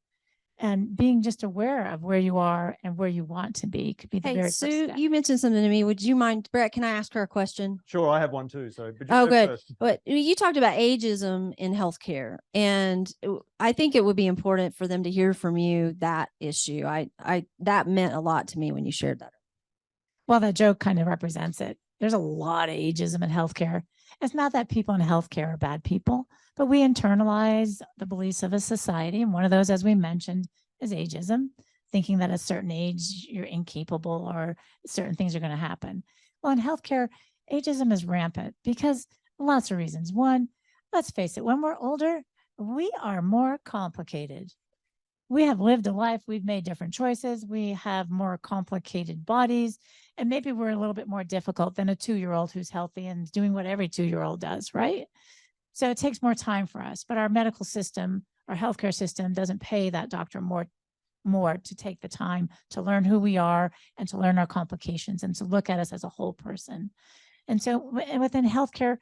and being just aware of where you are and where you want to be could be the
Hey,
very first
Sue,
step.
you mentioned something to me. Would you mind, Brett, can I ask her a question?
Sure, I have one too. So, but you
Oh,
go
good.
first.
But you talked about ageism in healthcare, and I think it would be important for them to hear from you that issue. That meant a lot to me when you shared that.
Well, that joke kind of represents it. There's a lot of ageism in healthcare. It's not that people in healthcare are bad people, but we internalize the beliefs of a society. And one of those, as we mentioned, is ageism, thinking that at a certain age, you're incapable or certain things are going to happen. Well, in healthcare, ageism is rampant because lots of reasons. One, let's face it, when we're older, we are more complicated. We have lived a life, we've made different choices, we have more complicated bodies, and maybe we're a little bit more difficult than a 2-year-old who's healthy and doing what every 2-year-old does, right? So it takes more time for us, but our medical system, our healthcare system doesn't pay that doctor more to take the time to learn who we are and to learn our complications and to look at us as a whole person. And so within healthcare,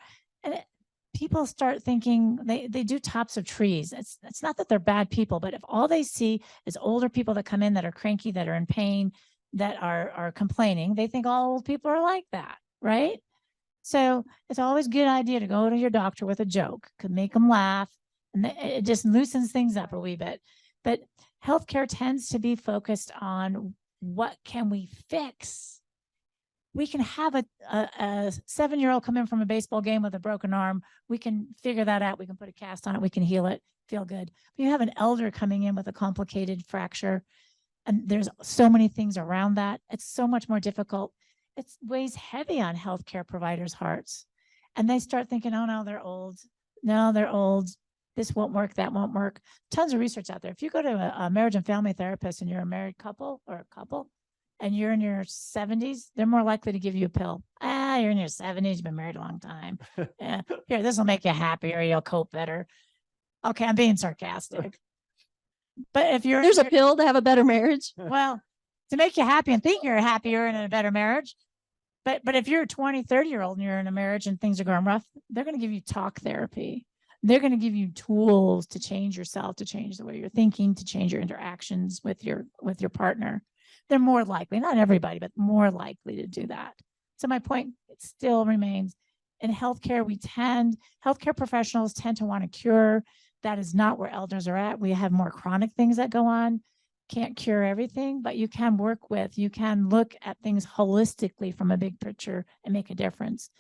people start thinking they do tops of trees. It's not that they're bad people, but if all they see is older people that come in that are cranky, that are in pain, that are complaining, they think all old people are like that, right? So it's always a good idea to go to your doctor with a joke, could make them laugh, and it just loosens things up a wee bit. But healthcare tends to be focused on what can we fix. We can have a 7-year-old come in from a baseball game with a broken arm. We can figure that out. We can put a cast on it. We can heal it, feel good. But you have an elder coming in with a complicated fracture, and there's so many things around that. It's so much more difficult. It weighs heavy on healthcare providers' hearts. And they start thinking, oh, no, they're old. No, they're old. This won't work. That won't work. Tons of research out there. If you go to a marriage and family therapist and you're a married couple or a couple, and you're in your 70s, they're more likely to give you a pill. You're in your 70s, you've been married a long time. Yeah. Here, this will make you happier. You'll cope better. Okay, I'm being sarcastic. But if
There's a pill to have a better marriage.
Well, to make you happy and think you're happier and in a better marriage. But if you're a 20, 30-year-old and you're in a marriage and things are going rough, they're going to give you talk therapy. They're going to give you tools to change yourself, to change the way you're thinking, to change your interactions with your partner. They're more likely, not everybody, but more likely to do that. So my point, it still remains in healthcare, healthcare professionals tend to want to cure. That is not where elders are at. We have more chronic things that go on. Can't cure everything, but you can you can look at things holistically from a big picture and make a difference.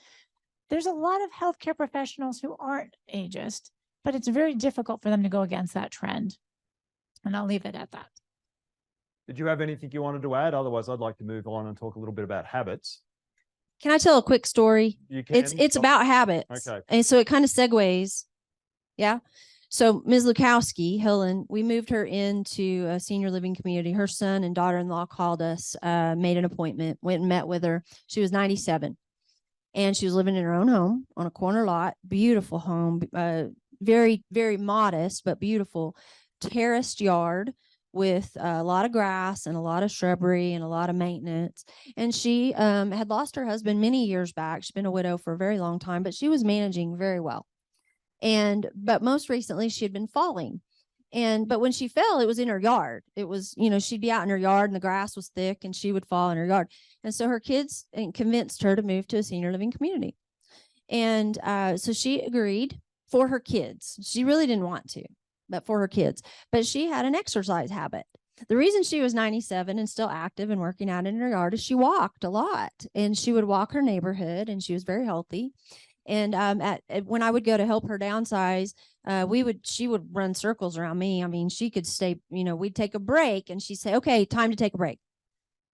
There's a lot of healthcare professionals who aren't ageist, but it's very difficult for them to go against that trend. And I'll leave it at that.
Did you have anything you wanted to add? Otherwise, I'd like to move on and talk a little bit about habits.
Can I tell a quick story?
You can.
It's about habits.
Okay.
And so it kind of segues. Yeah. So Ms. Lukowski, Helen, we moved her into a senior living community. Her son and daughter-in-law called us, made an appointment, went and met with her. She was 97 and she was living in her own home on a corner lot, beautiful home, very, very modest, but beautiful, terraced yard, with a lot of grass and a lot of shrubbery and a lot of maintenance. And she had lost her husband many years back. She's been a widow for a very long time, but she was managing very well. But most recently she had been falling. But when she fell, it was in her yard. It was, she'd be out in her yard and the grass was thick and she would fall in her yard. And so her kids convinced her to move to a senior living community. And so she agreed for her kids. She really didn't want to, but for her kids. But she had an exercise habit. The reason she was 97 and still active and working out in her yard is she walked a lot, and she would walk her neighborhood, and she was very healthy. And when I would go to help her downsize, she would run circles around me. I mean, she could stay, we'd take a break and she'd say, okay, time to take a break.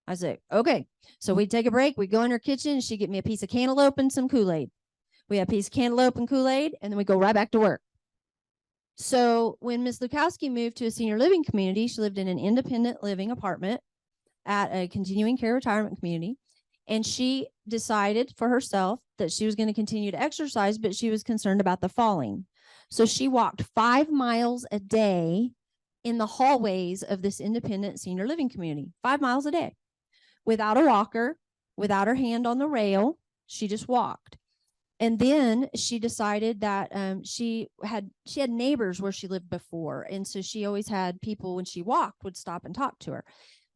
I said, okay. So we'd take a break. We'd go in her kitchen and she'd get me a piece of cantaloupe and some Kool-Aid. We had a piece of cantaloupe and Kool-Aid, and then we go right back to work. So when Ms. Lukowski moved to a senior living community, she lived in an independent living apartment at a continuing care retirement community. And she decided for herself that she was going to continue to exercise, but she was concerned about the falling. So she walked 5 miles a day in the hallways of this independent senior living community, 5 miles a day, without a walker, without her hand on the rail. She just walked. And then she decided that she had neighbors where she lived before. And so she always had people, when she walked, would stop and talk to her.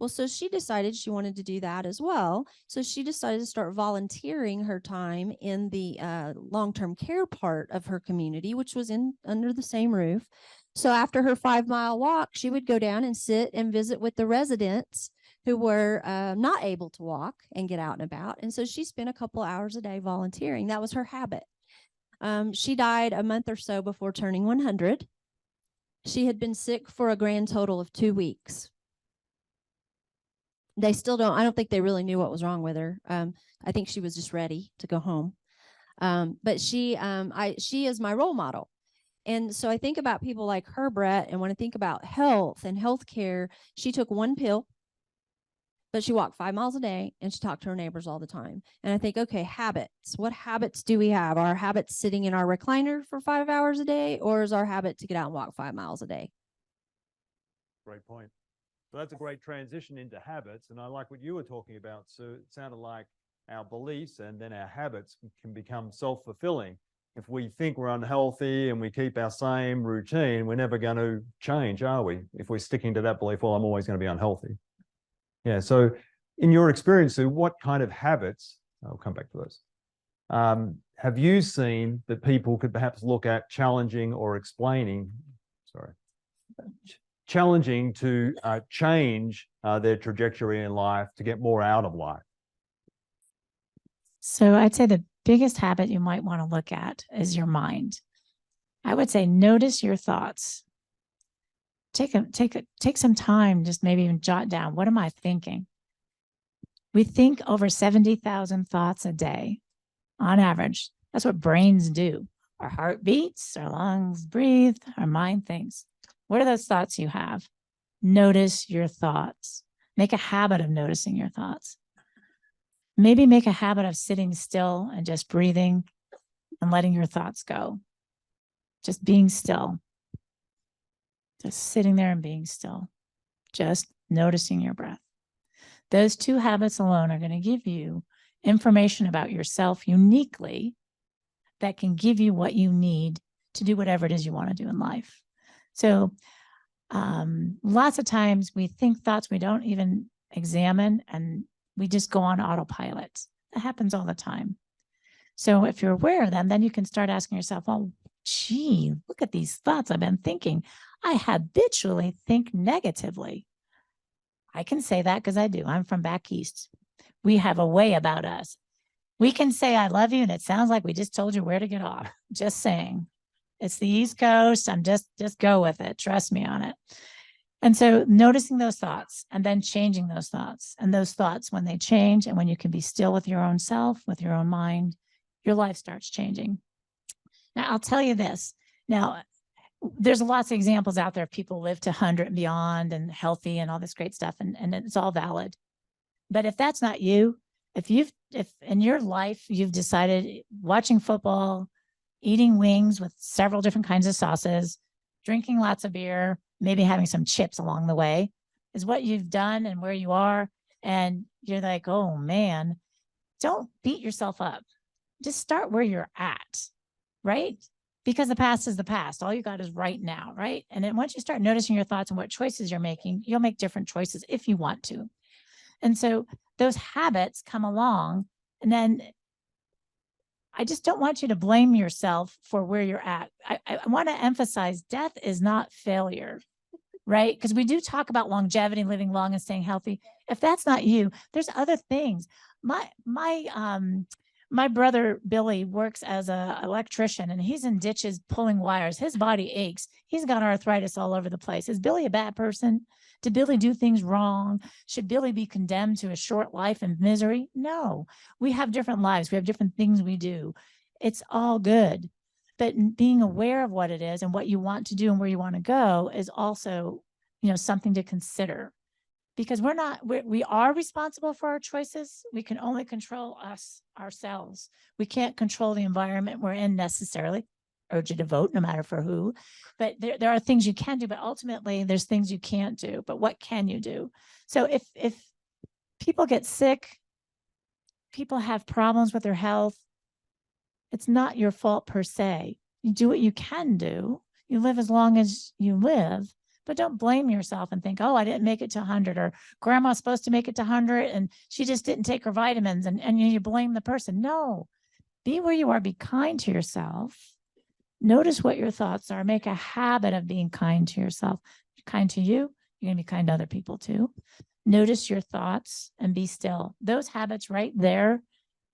Well, so she decided she wanted to do that as well. So she decided to start volunteering her time in the long-term care part of her community, which was under the same roof. So after her 5-mile walk, she would go down and sit and visit with the residents who were not able to walk and get out and about. And so she spent a couple hours a day volunteering. That was her habit. She died a month or so before turning 100. She had been sick for a grand total of 2 weeks. I don't think they really knew what was wrong with her. I think she was just ready to go home. But she is my role model. And so I think about people like her, Brett, and when I think about health and healthcare, she took 1 pill, but she walked 5 miles a day and she talked to her neighbors all the time. And I think, okay, habits. What habits do we have? Are our habits sitting in our recliner for 5 hours a day, or is our habit to get out and walk 5 miles a day?
Great point. So that's a great transition into habits. And I like what you were talking about. So it sounded like our beliefs and then our habits can become self-fulfilling. If we think we're unhealthy and we keep our same routine, we're never going to change, are we? If we're sticking to that belief, well, I'm always going to be unhealthy. Yeah. So in your experience, Sue, what kind of habits, I'll come back to those, have you seen that people could perhaps look at challenging or explaining, challenging to change their trajectory in life to get more out of life?
So I'd say the biggest habit you might want to look at is your mind. I would say notice your thoughts. Take some time, just maybe even jot down, what am I thinking? We think over 70,000 thoughts a day on average. That's what brains do. Our heart beats, our lungs breathe, our mind thinks. What are those thoughts you have? Notice your thoughts. Make a habit of noticing your thoughts. Maybe make a habit of sitting still and just breathing and letting your thoughts go. Just being still. Just sitting there and being still. Just noticing your breath. Those 2 habits alone are going to give you information about yourself uniquely that can give you what you need to do whatever it is you want to do in life. So lots of times we think thoughts we don't even examine, and we just go on autopilot. That happens all the time. So if you're aware of them, then you can start asking yourself, oh, gee, look at these thoughts I've been thinking. I habitually think negatively. I can say that because I do. I'm from back east. We have a way about us. We can say, I love you, and it sounds like we just told you where to get off. Just saying. It's the East Coast. I'm just go with it. Trust me on it. And so noticing those thoughts and then changing those thoughts. And those thoughts, when they change and when you can be still with your own self, with your own mind, your life starts changing. Now, I'll tell you this. Now, there's lots of examples out there of people live to 100 and beyond and healthy and all this great stuff, and it's all valid. But if that's not you, if in your life you've decided watching football, eating wings with several different kinds of sauces, drinking lots of beer, maybe having some chips along the way is what you've done and where you are. And you're like, oh man, don't beat yourself up. Just start where you're at, right? Because the past is the past. All you got is right now, right? And then once you start noticing your thoughts and what choices you're making, you'll make different choices if you want to. And so those habits come along. And then I just don't want you to blame yourself for where you're at. I want to emphasize death is not failure, right? Because we do talk about longevity, living long and staying healthy. If that's not you, there's other things. My brother Billy works as an electrician, and he's in ditches pulling wires. His body aches. He's got arthritis all over the place. Is Billy a bad person? Did Billy do things wrong? Should Billy be condemned to a short life and misery? No. We have different lives. We have different things we do. It's all good. But being aware of what it is and what you want to do and where you want to go is also, something to consider. Because we are responsible for our choices. We can only control ourselves. We can't control the environment we're in necessarily. Urge you to vote, no matter for who. But there are things you can do, but ultimately there's things you can't do. But what can you do? So if people get sick, people have problems with their health, it's not your fault per se. You do what you can do. You live as long as you live. But don't blame yourself and think, oh, I didn't make it to 100, or grandma's supposed to make it to 100 and she just didn't take her vitamins, and you blame the person. No, be where you are. Be kind to yourself. Notice what your thoughts are. Make a habit of being kind to yourself. Kind to you, you're going to be kind to other people too. Notice your thoughts and be still. Those habits right there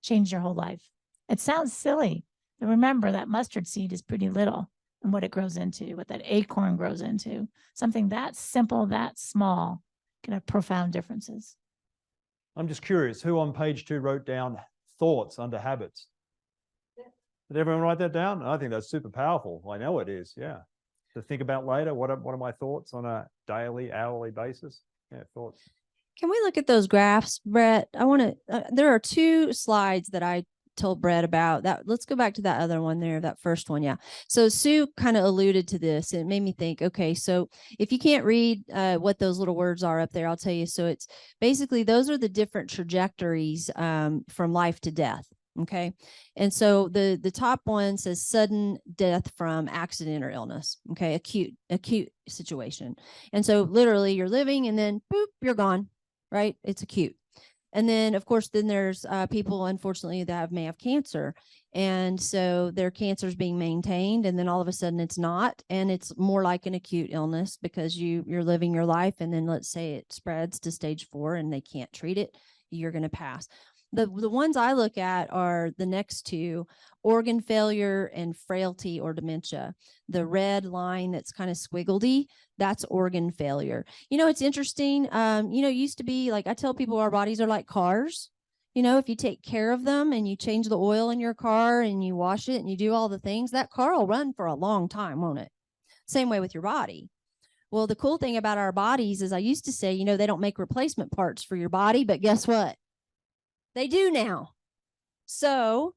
change your whole life. It sounds silly, but remember that mustard seed is pretty little. And what it grows into, what that acorn grows into. Something that simple, that small, can have profound differences.
I'm just curious, who on page 2 wrote down thoughts under habits? Did everyone write that down? I think that's super powerful. I know it is, yeah. To think about later, what are my thoughts on a daily, hourly basis? Yeah, thoughts.
Can we look at those graphs, Brett? I want to, there are 2 slides that I told Brett about that. Let's go back to that other one there, that first one. Yeah. So Sue kind of alluded to this. It made me think, okay, so if you can't read what those little words are up there, I'll tell you. So it's basically, those are the different trajectories from life to death. Okay. And so the top one says sudden death from accident or illness. Okay. Acute situation. And so literally you're living and then boop, you're gone, right? It's acute. And then, of course, then there's people, unfortunately, that may have cancer. And so their cancer is being maintained, and then all of a sudden it's not. And it's more like an acute illness because you're living your life. And then let's say it spreads to stage 4 and they can't treat it. You're going to pass. The ones I look at are the next 2, organ failure and frailty or dementia. The red line that's kind of squiggledy, that's organ failure. It's interesting. It used to be like, I tell people our bodies are like cars. If you take care of them and you change the oil in your car and you wash it and you do all the things, that car will run for a long time, won't it? Same way with your body. Well, the cool thing about our bodies is I used to say, they don't make replacement parts for your body, but guess what? They do now. So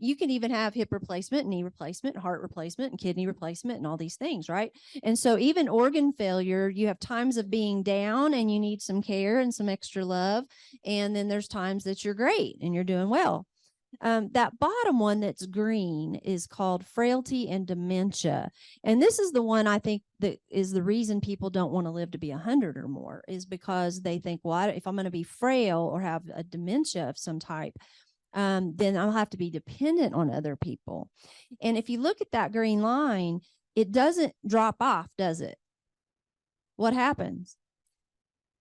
you can even have hip replacement, knee replacement, heart replacement, and kidney replacement, and all these things, right? And so even organ failure, you have times of being down and you need some care and some extra love. And then there's times that you're great and you're doing well. That bottom one that's green is called frailty and dementia. And this is the one I think that is the reason people don't want to live to be 100 or more, is because they think, well, if I'm going to be frail or have a dementia of some type, then I'll have to be dependent on other people. And if you look at that green line, it doesn't drop off, does it? What happens?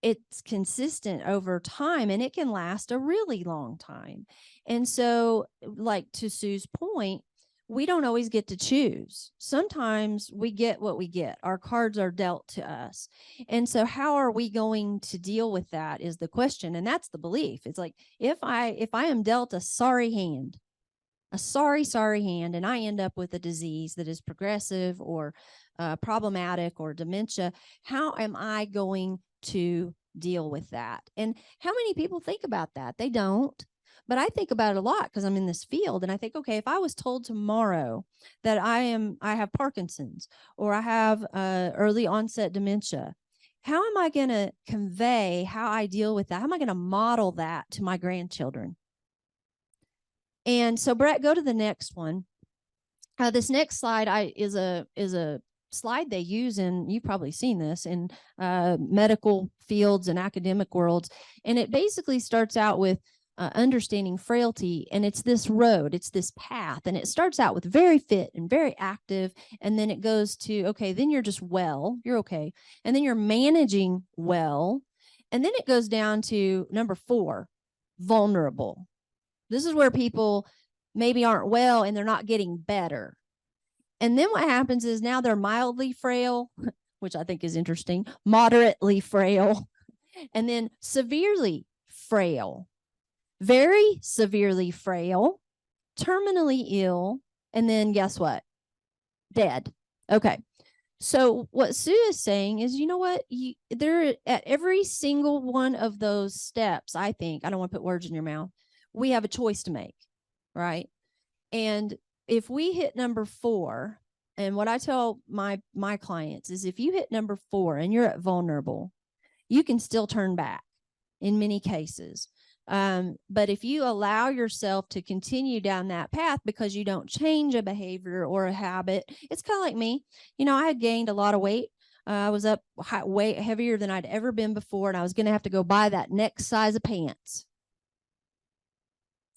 It's consistent over time, and it can last a really long time. And so, like to Sue's point, we don't always get to choose. Sometimes we get what we get. Our cards are dealt to us. And so how are we going to deal with that is the question. And that's the belief. It's like, if I am dealt a sorry hand, and I end up with a disease that is progressive or problematic or dementia, how am I going to deal with that? And how many people think about that? They don't. But I think about it a lot because I'm in this field, and I think, okay, if I was told tomorrow that I have Parkinson's, or I have early onset dementia, how am I going to convey how I deal with that? How am I going to model that to my grandchildren? And so, Brett, go to the next one. This next slide is a slide they use in, you've probably seen this, in medical fields and academic worlds. And it basically starts out with understanding frailty. And it's this road, it's this path. And it starts out with very fit and very active. And then it goes to, okay, then you're just well, you're okay. And then you're managing well. And then it goes down to number 4, vulnerable. This is where people maybe aren't well and they're not getting better. And then what happens is now they're mildly frail, which I think is interesting, moderately frail, and then severely frail, very severely frail, terminally ill, and then guess what? Dead. Okay. So what Sue is saying is, you know what? There at every single one of those steps, I think, I don't want to put words in your mouth, we have a choice to make, right? And if we hit number 4, and what I tell my clients is, if you hit number 4 and you're at vulnerable, you can still turn back in many cases. But if you allow yourself to continue down that path because you don't change a behavior or a habit, it's kind of like me. You know, I had gained a lot of weight. I was up way heavier than I'd ever been before, and I was going to have to go buy that next size of pants.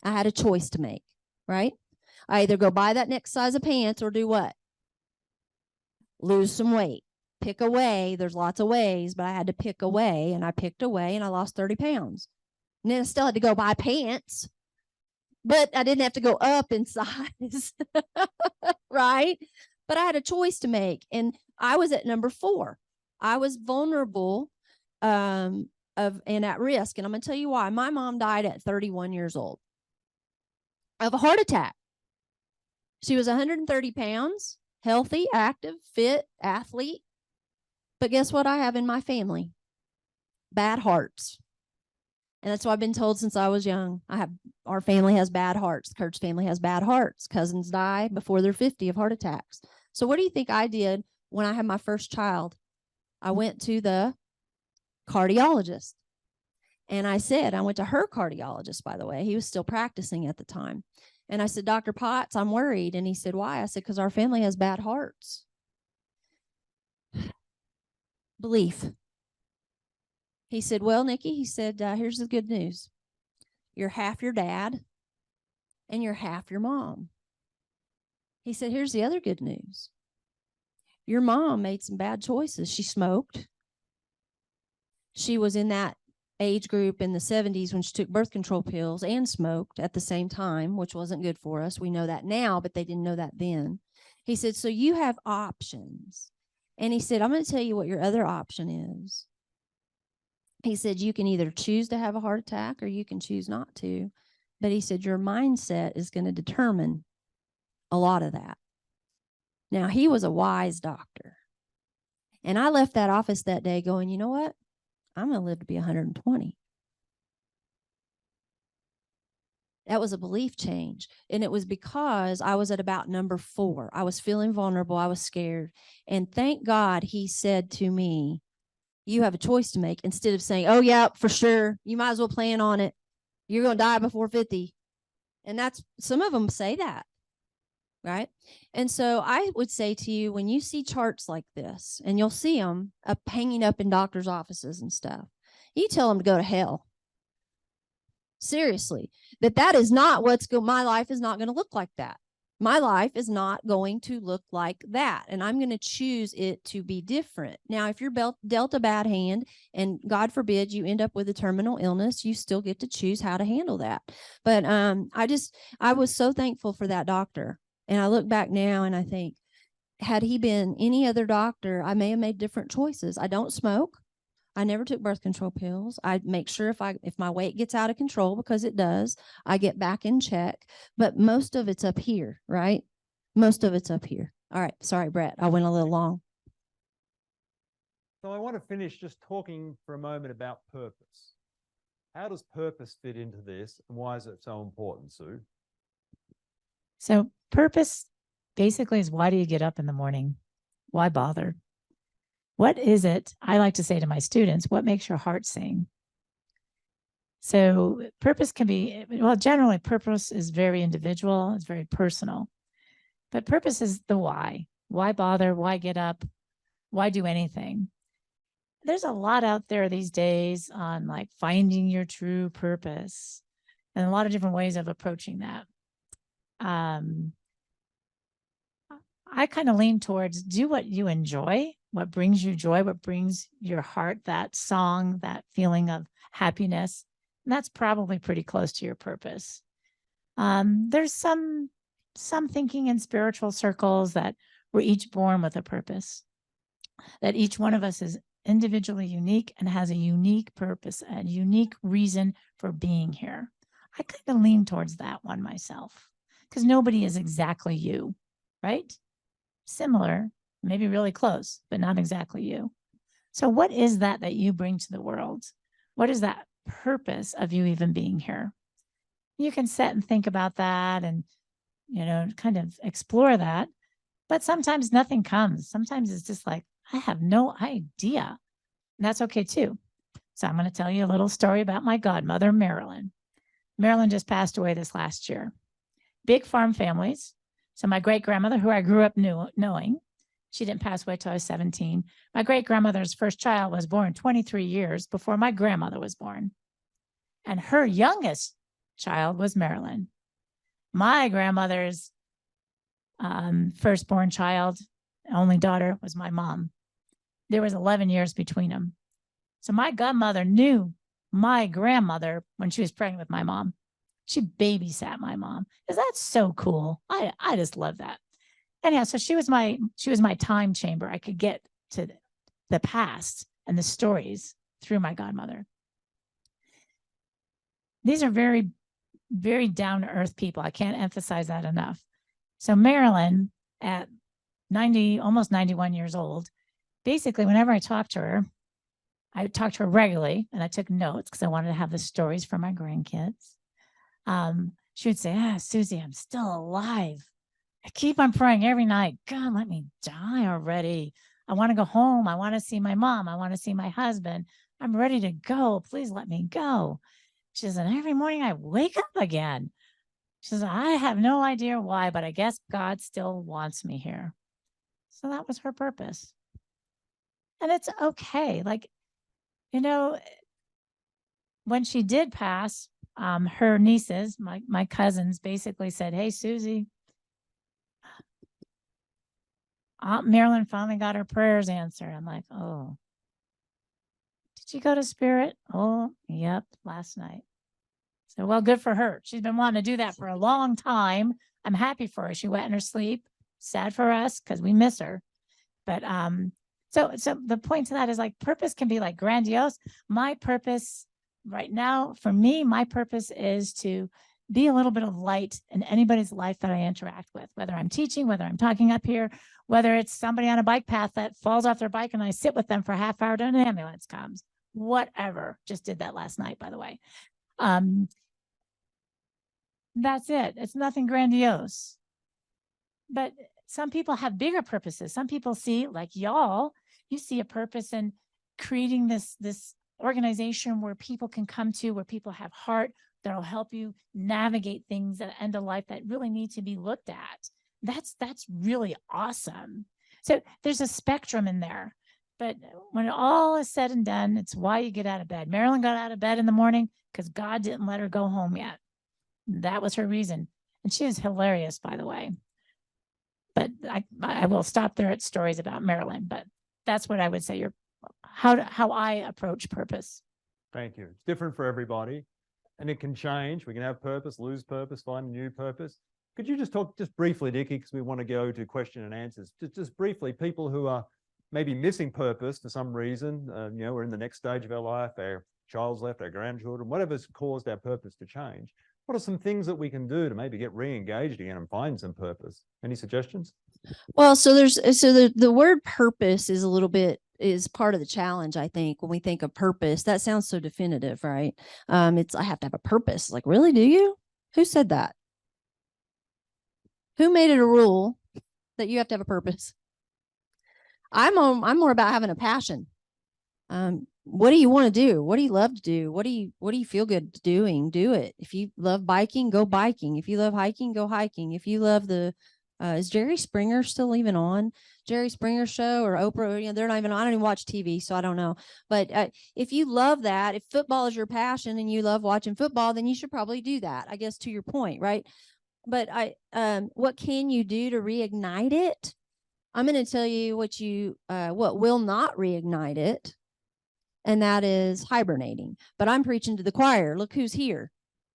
I had a choice to make, right? I either go buy that next size of pants or do what? Lose some weight. Pick a way. There's lots of ways, but I had to pick a way, and I picked a way, and I lost 30 pounds. And then I still had to go buy pants, but I didn't have to go up in size, right? But I had a choice to make, and I was at number 4. I was vulnerable and at risk, and I'm going to tell you why. My mom died at 31 years old of a heart attack. She was 130 pounds, healthy, active, fit, athlete. But guess what I have in my family? Bad hearts. And that's what I've been told since I was young. Our family has bad hearts. Kurt's family has bad hearts. Cousins die before they're 50 of heart attacks. So what do you think I did when I had my first child? I went to the cardiologist. And I went to her cardiologist, by the way. He was still practicing at the time. And I said, Dr. Potts, I'm worried. And he said, why? I said, because our family has bad hearts. Belief. He said, well, Nikki, he said, here's the good news. You're half your dad and you're half your mom. He said, here's the other good news. Your mom made some bad choices. She smoked. She was in that age group in the 70s when she took birth control pills and smoked at the same time, which wasn't good for us. We know that now, but they didn't know that then. He said, so you have options. And he said, I'm going to tell you what your other option is. He said, you can either choose to have a heart attack or you can choose not to. But he said, your mindset is going to determine a lot of that. Now, he was a wise doctor. And I left that office that day going, you know what? I'm going to live to be 120. That was a belief change. And it was because I was at about number 4. I was feeling vulnerable. I was scared. And thank God he said to me, you have a choice to make, instead of saying, oh, yeah, for sure. You might as well plan on it. You're going to die before 50. And that's, some of them say that, right? And so I would say to you, when you see charts like this, and you'll see them hanging up in doctors' offices and stuff, you tell them to go to hell. Seriously, that is not my life is not going to look like that. My life is not going to look like that. And I'm going to choose it to be different. Now, if you're dealt a bad hand and God forbid you end up with a terminal illness, you still get to choose how to handle that. But I was so thankful for that doctor. And I look back now and I think, had he been any other doctor, I may have made different choices. I don't smoke. I never took birth control pills. I make sure if my weight gets out of control, because it does, I get back in check. But most of it's up here, right? Most of it's up here. All right. Sorry, Brett. I went a little long.
So I want to finish just talking for a moment about purpose. How does purpose fit into this, and why is it so important, Sue?
So purpose basically is, why do you get up in the morning? Why bother? What is it? I like to say to my students, what makes your heart sing? So purpose can be, well, generally purpose is very individual. It's very personal, but purpose is the why. Why bother? Why get up? Why do anything? There's a lot out there these days on like finding your true purpose and a lot of different ways of approaching that. I kind of lean towards do what you enjoy, what brings you joy, what brings your heart, that song, that feeling of happiness. And that's probably pretty close to your purpose. There's some thinking in spiritual circles that we're each born with a purpose, that each one of us is individually unique and has a unique purpose, a unique reason for being here. I kind of lean towards that one myself, because nobody is exactly you, right? Similar, maybe really close, but not exactly you. So what is that you bring to the world? What is that purpose of you even being here? You can sit and think about that and, kind of explore that. But sometimes nothing comes. Sometimes it's just like, I have no idea. And that's okay too. So I'm going to tell you a little story about my godmother, Marilyn. Marilyn just passed away this last year. Big farm families. So my great-grandmother, who I grew up knowing, she didn't pass away till I was 17. My great-grandmother's first child was born 23 years before my grandmother was born. And her youngest child was Marilyn. My grandmother's firstborn child, only daughter, was my mom. There was 11 years between them. So my godmother knew my grandmother when she was pregnant with my mom. She babysat my mom. Is that so cool? I just love that. Anyhow, so she was my time chamber. I could get to the past and the stories through my godmother. These are very, very down-to-earth people. I can't emphasize that enough. So Marilyn, at 90, almost 91 years old, basically, whenever I talked to her regularly, and I took notes because I wanted to have the stories for my grandkids. She would say, Susie, I'm still alive. I keep on praying every night. God, let me die already. I want to go home. I want to see my mom. I want to see my husband. I'm ready to go. Please let me go. She says, and every morning I wake up again. She says, I have no idea why, but I guess God still wants me here. So that was her purpose. And it's okay. Like, when she did pass, her nieces, my cousins, basically said, hey, Susie, Aunt Marilyn finally got her prayers answered. I'm like, oh, did you go to Spirit? Oh, yep, last night. So, well, good for her. She's been wanting to do that for a long time. I'm happy for her. She went in her sleep. Sad for us because we miss her. But so the point to that is, like, purpose can be like grandiose. My purpose right now, for me, my purpose is to be a little bit of light in anybody's life that I interact with, whether I'm teaching, whether I'm talking up here, whether it's somebody on a bike path that falls off their bike and I sit with them for a half hour till an ambulance comes, whatever. Just did that last night, by the way. That's it. It's nothing grandiose. But some people have bigger purposes. Some people see, like y'all, you see a purpose in creating this organization where people can come to, where people have heart that'll help you navigate things at the end of life that really need to be looked at. That's really awesome. So there's a spectrum in there. But when all is said and done, it's why you get out of bed. Marilyn got out of bed in the morning because God didn't let her go home yet. That was her reason. And she is hilarious, by the way. But I will stop there at stories about Marilyn. But that's what I would say, how I approach purpose.
Thank you. It's different for everybody, and it can change. We can have purpose, lose purpose, find a new purpose. Could you just talk just briefly, Nikki, because we want to go to question and answers. Just briefly, people who are maybe missing purpose for some reason, we're in the next stage of our life, our child's left, our grandchildren, whatever's caused our purpose to change. What are some things that we can do to maybe get re-engaged again and find some purpose? Any suggestions?
Well, so the word purpose is a little bit is part of the challenge. I think when we think of purpose, that sounds so definitive, right? It's, I have to have a purpose. Like, really? Do you? Who said that? Who made it a rule that you have to have a purpose? I'm more about having a passion. What do you want to do? What do you love to do? What do you feel good doing? Do it. If you love biking, go biking. If you love hiking, go hiking. If you love is Jerry Springer still even on? Jerry Springer show or Oprah? You know, they're not even on. I don't even watch TV, so I don't know. But if you love that, if football is your passion and you love watching football, then you should probably do that, I guess, to your point, right? But what can you do to reignite it? I'm going to tell you what will not reignite it. And that is hibernating. But I'm preaching to the choir. Look who's here,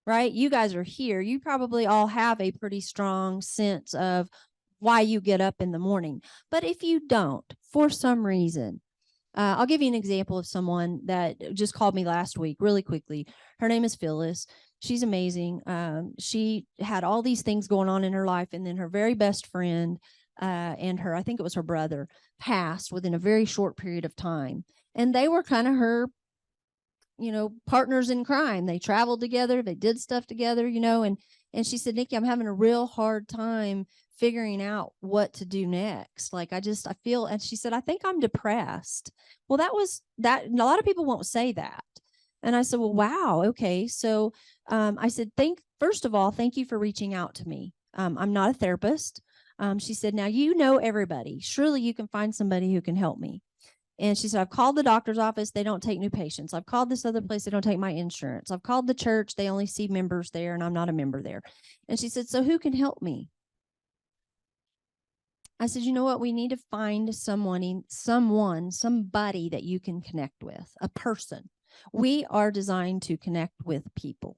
right? You guys are here. You probably all have a pretty strong sense of why you get up in the morning. But if you don't, for some reason, I'll give you an example of someone that just called me last week really quickly. Her name is Phyllis. She's amazing. She had all these things going on in her life. And then her very best friend and I think it was her brother, passed within a very short period of time. And they were kind of her, partners in crime. They traveled together. They did stuff together, and she said, Nikki, I'm having a real hard time figuring out what to do next. Like, I feel, and she said, I think I'm depressed. Well, that. A lot of people won't say that. And I said, well, wow. Okay. So I said, first of all, thank you for reaching out to me. I'm not a therapist. She said, now, everybody. Surely you can find somebody who can help me. And she said, I've called the doctor's office. They don't take new patients. I've called this other place. They don't take my insurance. I've called the church. They only see members there, and I'm not a member there. And she said, so who can help me? I said, you know what? We need to find somebody that you can connect with, a person. We are designed to connect with people.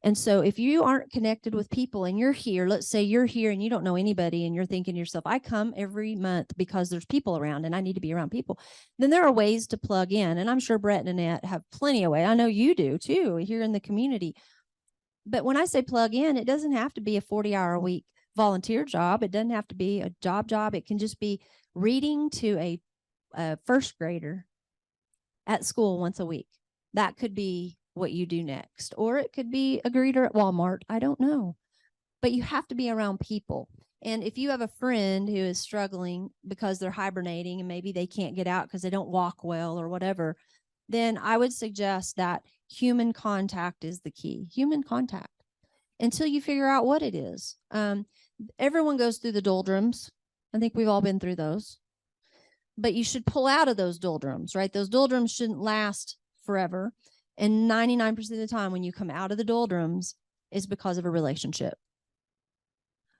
And so if you aren't connected with people and you're here, let's say you're here and you don't know anybody and you're thinking to yourself, I come every month because there's people around and I need to be around people, then there are ways to plug in. And I'm sure Brett and Annette have plenty of ways. I know you do too, here in the community. But when I say plug in, it doesn't have to be a 40-hour-a-week volunteer job. It doesn't have to be a job. It can just be reading to a first grader at school once a week. That could be what you do next. Or it could be a greeter at Walmart. I don't know. But you have to be around people. And if you have a friend who is struggling because they're hibernating and maybe they can't get out because they don't walk well or whatever, then I would suggest that human contact is the key. Human contact. Until you figure out what it is. Everyone goes through the doldrums. I think we've all been through those. But you should pull out of those doldrums, right? Those doldrums shouldn't last forever. And 99% of the time when you come out of the doldrums is because of a relationship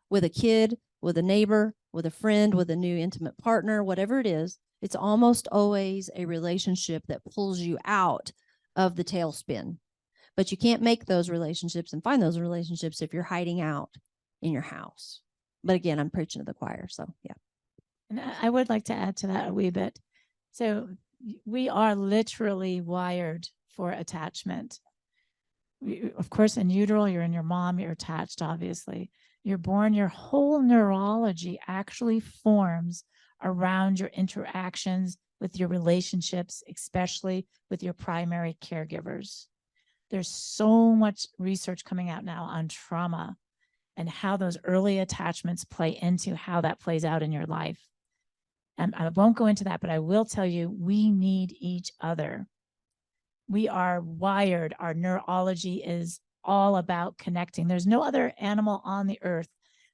with a kid, with a neighbor, with a friend, with a new intimate partner, whatever it is. It's almost always a relationship that pulls you out of the tailspin. But you can't make those relationships and find those relationships if you're hiding out in your house. But again, I'm preaching to the choir. So, yeah.
And I would like to add to that a wee bit. So we are literally wired for attachment. Of course, in utero, you're in your mom, you're attached, obviously. You're born, your whole neurology actually forms around your interactions with your relationships, especially with your primary caregivers. There's so much research coming out now on trauma and how those early attachments play into how that plays out in your life. And I won't go into that, but I will tell you, we need each other. We are wired. Our neurology is all about connecting. There's no other animal on the earth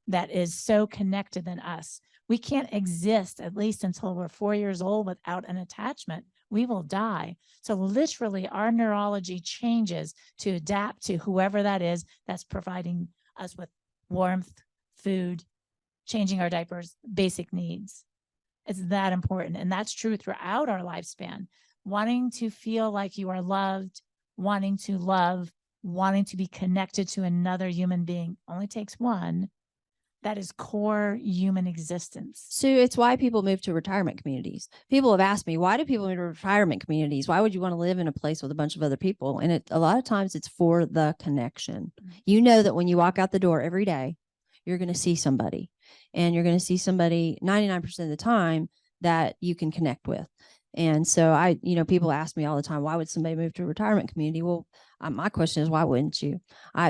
that is so connected than us. We can't exist, at least until we're 4 years old, without an attachment. We will die. So literally our neurology changes to adapt to whoever that is that's providing us with warmth, food, changing our diapers, basic needs. It's that important. And that's true throughout our lifespan. Wanting to feel like you are loved, wanting to love, wanting to be connected to another human being only takes one. That is core human existence.
So it's why people move to retirement communities. People have asked me, why do people move to retirement communities? Why would you want to live in a place with a bunch of other people? And a lot of times it's for the connection. You know that when you walk out the door every day, you're going to see somebody. And you're going to see somebody 99% of the time that you can connect with. And so people ask me all the time, why would somebody move to a retirement community? Well, my question is, why wouldn't you?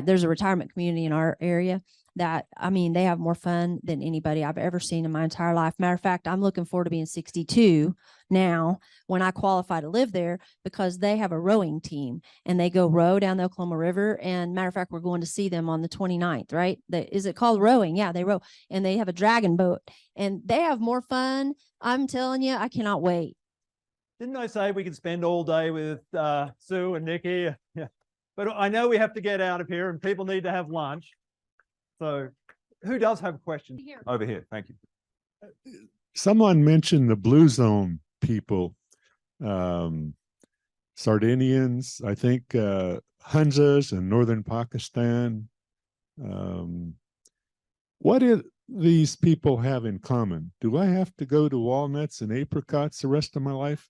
There's a retirement community in our area that, they have more fun than anybody I've ever seen in my entire life. Matter of fact, I'm looking forward to being 62 now when I qualify to live there, because they have a rowing team and they go row down the Oklahoma River. And matter of fact, we're going to see them on the 29th, right? Is it called rowing? Yeah, they row, and they have a dragon boat and they have more fun. I'm telling you, I cannot wait.
Didn't I say we could spend all day with Sue and Nikki? Yeah. But I know we have to get out of here and people need to have lunch. So who does have questions? Over here. Thank you.
Someone mentioned the Blue Zone people, Sardinians, I think Hunzas in northern Pakistan. What do these people have in common? Do I have to go to walnuts and apricots the rest of my life?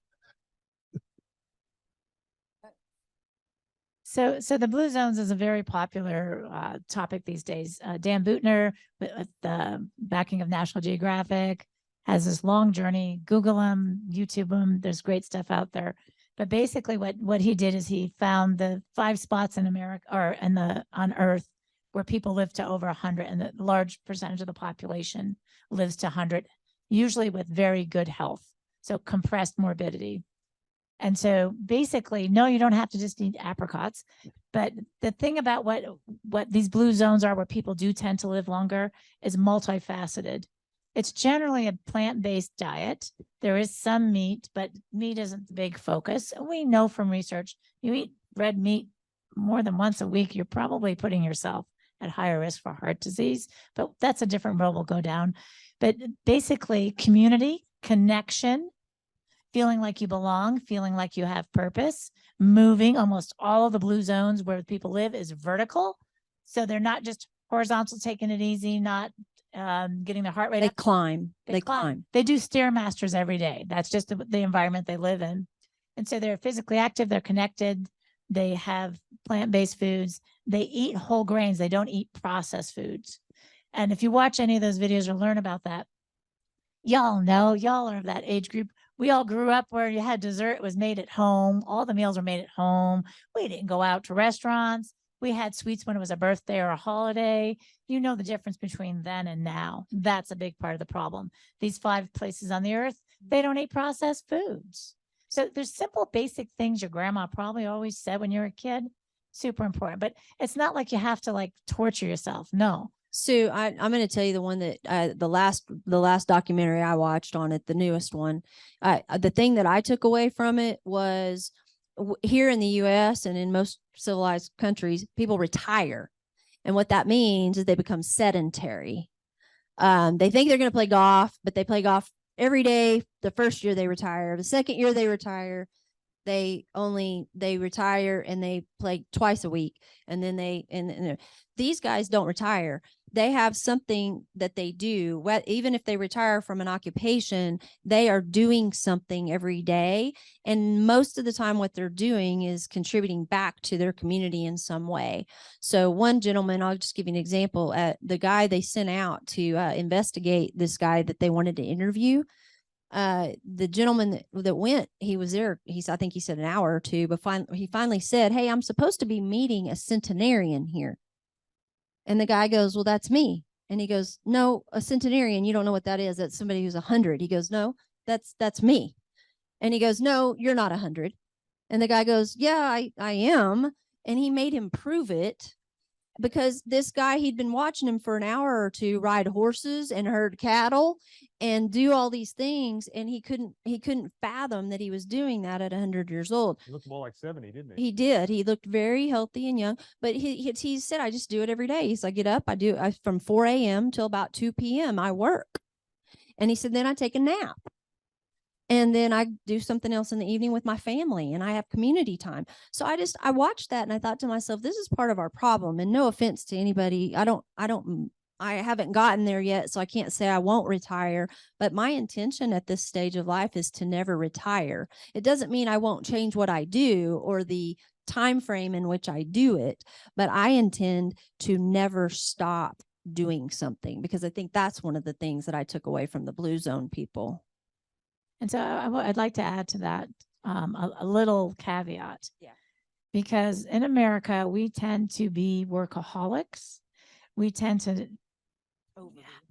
So the Blue Zones is a very popular topic these days. Dan Buettner, with the backing of National Geographic, has this long journey. Google him, YouTube him. There's great stuff out there. But basically, what he did is he found the 5 spots in America or on Earth where people live to over 100, and the large percentage of the population lives to 100, usually with very good health. So compressed morbidity. And so basically, no, you don't have to just eat apricots. But the thing about what these blue zones are, where people do tend to live longer, is multifaceted. It's generally a plant-based diet. There is some meat, but meat isn't the big focus. We know from research, you eat red meat more than once a week, you're probably putting yourself at higher risk for heart disease. But that's a different road we'll go down. But basically, community, connection, feeling like you belong, feeling like you have purpose, moving. Almost all of the blue zones where people live is vertical. So they're not just horizontal, taking it easy, not getting their heart rate
They
up.
climb. They climb.
They do Stairmasters every day. That's just the environment they live in. And so they're physically active, they're connected, they have plant-based foods, they eat whole grains, they don't eat processed foods. And if you watch any of those videos or learn about that, y'all are of that age group. We all grew up where you had dessert, it was made at home. All the meals were made at home. We didn't go out to restaurants. We had sweets when it was a birthday or a holiday. You know the difference between then and now. That's a big part of the problem. These 5 places on the earth, they don't eat processed foods. So there's simple, basic things your grandma probably always said when you were a kid. Super important. But it's not like you have to torture yourself. No.
Sue, I'm going to tell you the one that the last documentary I watched on it, the newest one. The thing that I took away from it was here in the U.S. and in most civilized countries, people retire. And what that means is they become sedentary. They think they're going to play golf, but they play golf every day. The first year they retire. The second year they retire. They retire and they play twice a week. And then these guys don't retire. They have something that they do. Even if they retire from an occupation, they are doing something every day. And most of the time what they're doing is contributing back to their community in some way. So one gentleman, I'll just give you an example. The guy they sent out to investigate this guy that they wanted to interview, the gentleman that went, he was there. I think he said an hour or two, but he finally said, "Hey, I'm supposed to be meeting a centenarian here." And the guy goes, "Well, that's me." And he goes, "No, a centenarian, you don't know what that is. That's somebody who's 100. He goes, "No, that's me." And he goes, "No, you're not 100. And the guy goes, "Yeah, I am." And he made him prove it, because this guy, he'd been watching him for an hour or two ride horses and herd cattle and do all these things. And he couldn't fathom that he was doing that at 100 years old.
He looked more like 70, didn't he?
He did. He looked very healthy and young, but he said, "I just do it every day." He's like, "Get up. I from 4 a.m. till about 2 p.m. I work." And he said, "Then I take a nap. And then I do something else in the evening with my family, and I have community time." So I watched that and I thought to myself, this is part of our problem. And no offense to anybody. I haven't gotten there yet, so I can't say I won't retire, but my intention at this stage of life is to never retire. It doesn't mean I won't change what I do or the time frame in which I do it, but I intend to never stop doing something, because I think that's one of the things that I took away from the Blue Zone people.
And so I'd like to add to that a little caveat.
Yeah.
Because in America, we tend to be workaholics. We tend to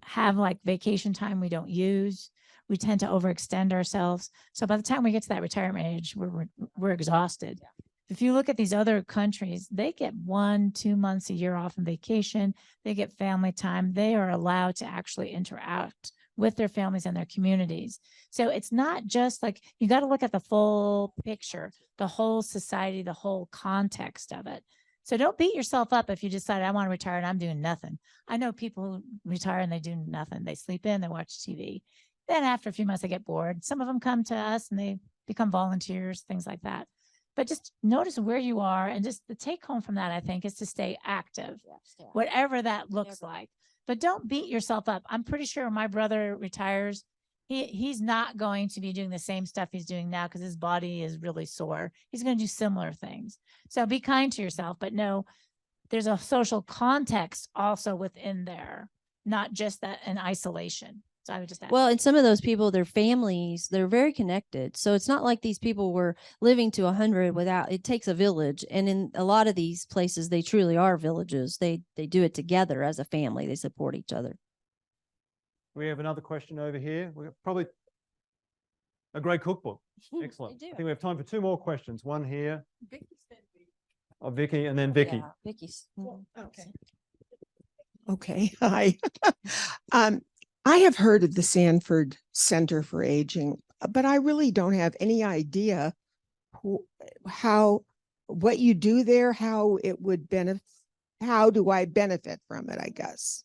have like vacation time we don't use. We tend to overextend ourselves. So by the time we get to that retirement age, we're exhausted.
Yeah.
If you look at these other countries, they get 1-2 months a year off on vacation. They get family time. They are allowed to actually interact with their families and their communities. So it's not just like, you got to look at the full picture, the whole society, the whole context of it. So don't beat yourself up if you decide, I want to retire and I'm doing nothing. I know people who retire and they do nothing. They sleep in, they watch TV. Then after a few months, they get bored. Some of them come to us and they become volunteers, things like that. But just notice where you are, and just the take home from that, I think, is to stay active, whatever that looks like. But don't beat yourself up. I'm pretty sure when my brother retires, he's not going to be doing the same stuff he's doing now because his body is really sore. He's going to do similar things. So be kind to yourself, but know there's a social context also within there, not just that in isolation. So I would just add.
Well, and some of those people, their families, they're very connected. So it's not like these people were living to 100 without, it takes a village. And in a lot of these places, they truly are villages. They do it together as a family. They support each other.
We have another question over here. We've probably a great cookbook. Excellent.
do.
I think we have time for 2 more questions. One here. Oh, Vicky, and then Vicky.
Yeah, Vicky's.
Okay. Okay. Hi. I have heard of the Sanford Center for Aging, but I really don't have any idea what you do there, how it would benefit. How do I benefit from it, I guess?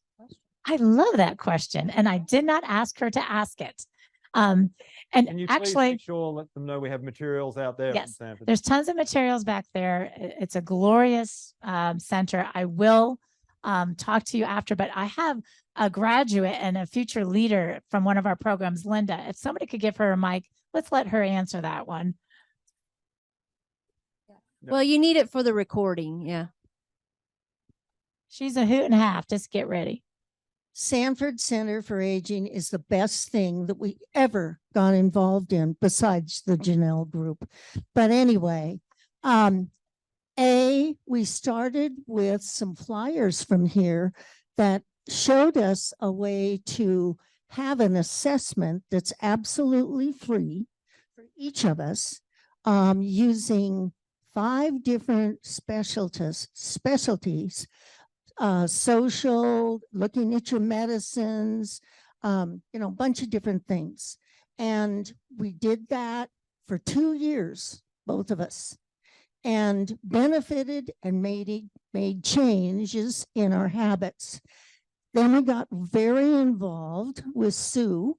I love that question. And I did not ask her to ask it. And
Can you please
actually,
make sure, let them know we have materials out there from
yes,
Sanford?
there's tons of materials back there. It's a glorious center. I will talk to you after, but I have a graduate and a future leader from one of our programs, Linda. If somebody could give her a mic, let's let her answer that one.
Well, you need it for the recording. Yeah.
She's a hoot and a half. Just get ready.
Sanford Center for Aging is the best thing that we ever got involved in besides the Janelle group. But anyway, we started with some flyers from here that showed us a way to have an assessment that's absolutely free for each of us, using 5 different specialties, social, looking at your medicines, a bunch of different things. And we did that for 2 years, both of us, and benefited and made changes in our habits. Then we got very involved with Sue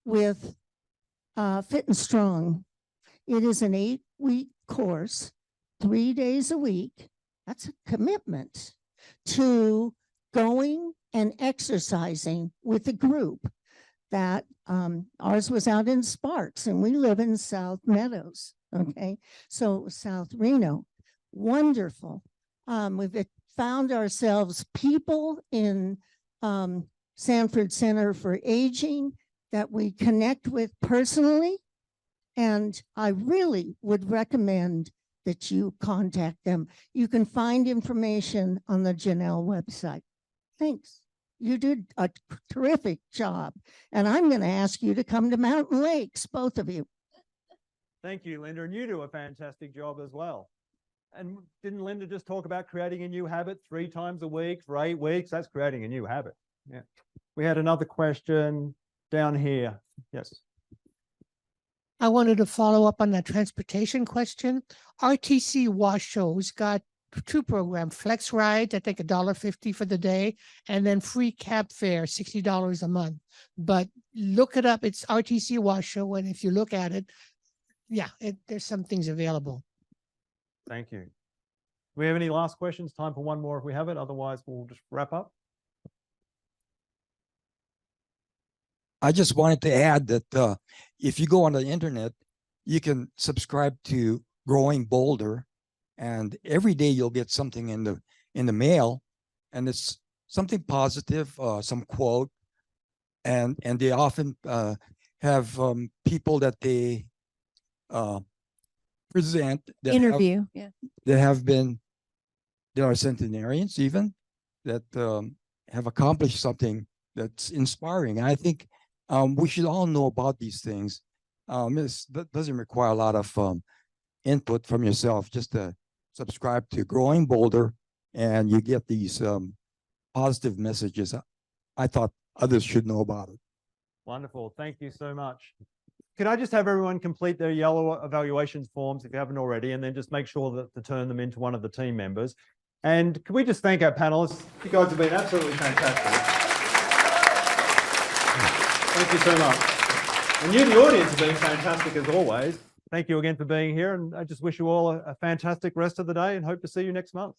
with Fit and Strong. It is an 8-week course, 3 days a week. That's a commitment to going and exercising with a group that ours was out in Sparks, and we live in South Meadows. Okay, so South Reno, wonderful. We've found ourselves people in Sanford Center for Aging that we connect with personally, and I really would recommend that you contact them. You can find information on the Janelle website. Thanks. You did a terrific job. And I'm going to ask you to come to Mountain Lakes, both of you.
Thank you, Linda. And you do a fantastic job as well. And didn't Linda just talk about creating a new habit 3 times a week for 8 weeks? That's creating a new habit. Yeah. We had another question down here. Yes.
I wanted to follow up on that transportation question. RTC Washow's got 2 programs, Flex Ride, I think $1.50 for the day, and then free cab fare, $60 a month. But look it up, it's RTC Washoe, and if you look at it, yeah, there's some things available.
Thank you. Do we have any last questions? Time for one more if we have it. Otherwise, we'll just wrap up.
I just wanted to add that if you go on the internet, you can subscribe to Growing Boulder, and every day you'll get something in the mail, and it's something positive, some quote, and they often have people that they present that
Interview. Yeah.
there are centenarians even that have accomplished something that's inspiring. I think we should all know about these things. That doesn't require a lot of input from yourself. Just to subscribe to Growing Bolder, and you get these positive messages. I thought others should know about it.
Wonderful. Thank you so much. Could I just have everyone complete their yellow evaluations forms if you haven't already, and then just make sure that to turn them into one of the team members. And can we just thank our panelists? You guys have been absolutely fantastic. Thank you so much. And you, the audience, have been fantastic as always. Thank you again for being here, and I just wish you all a fantastic rest of the day and hope to see you next month.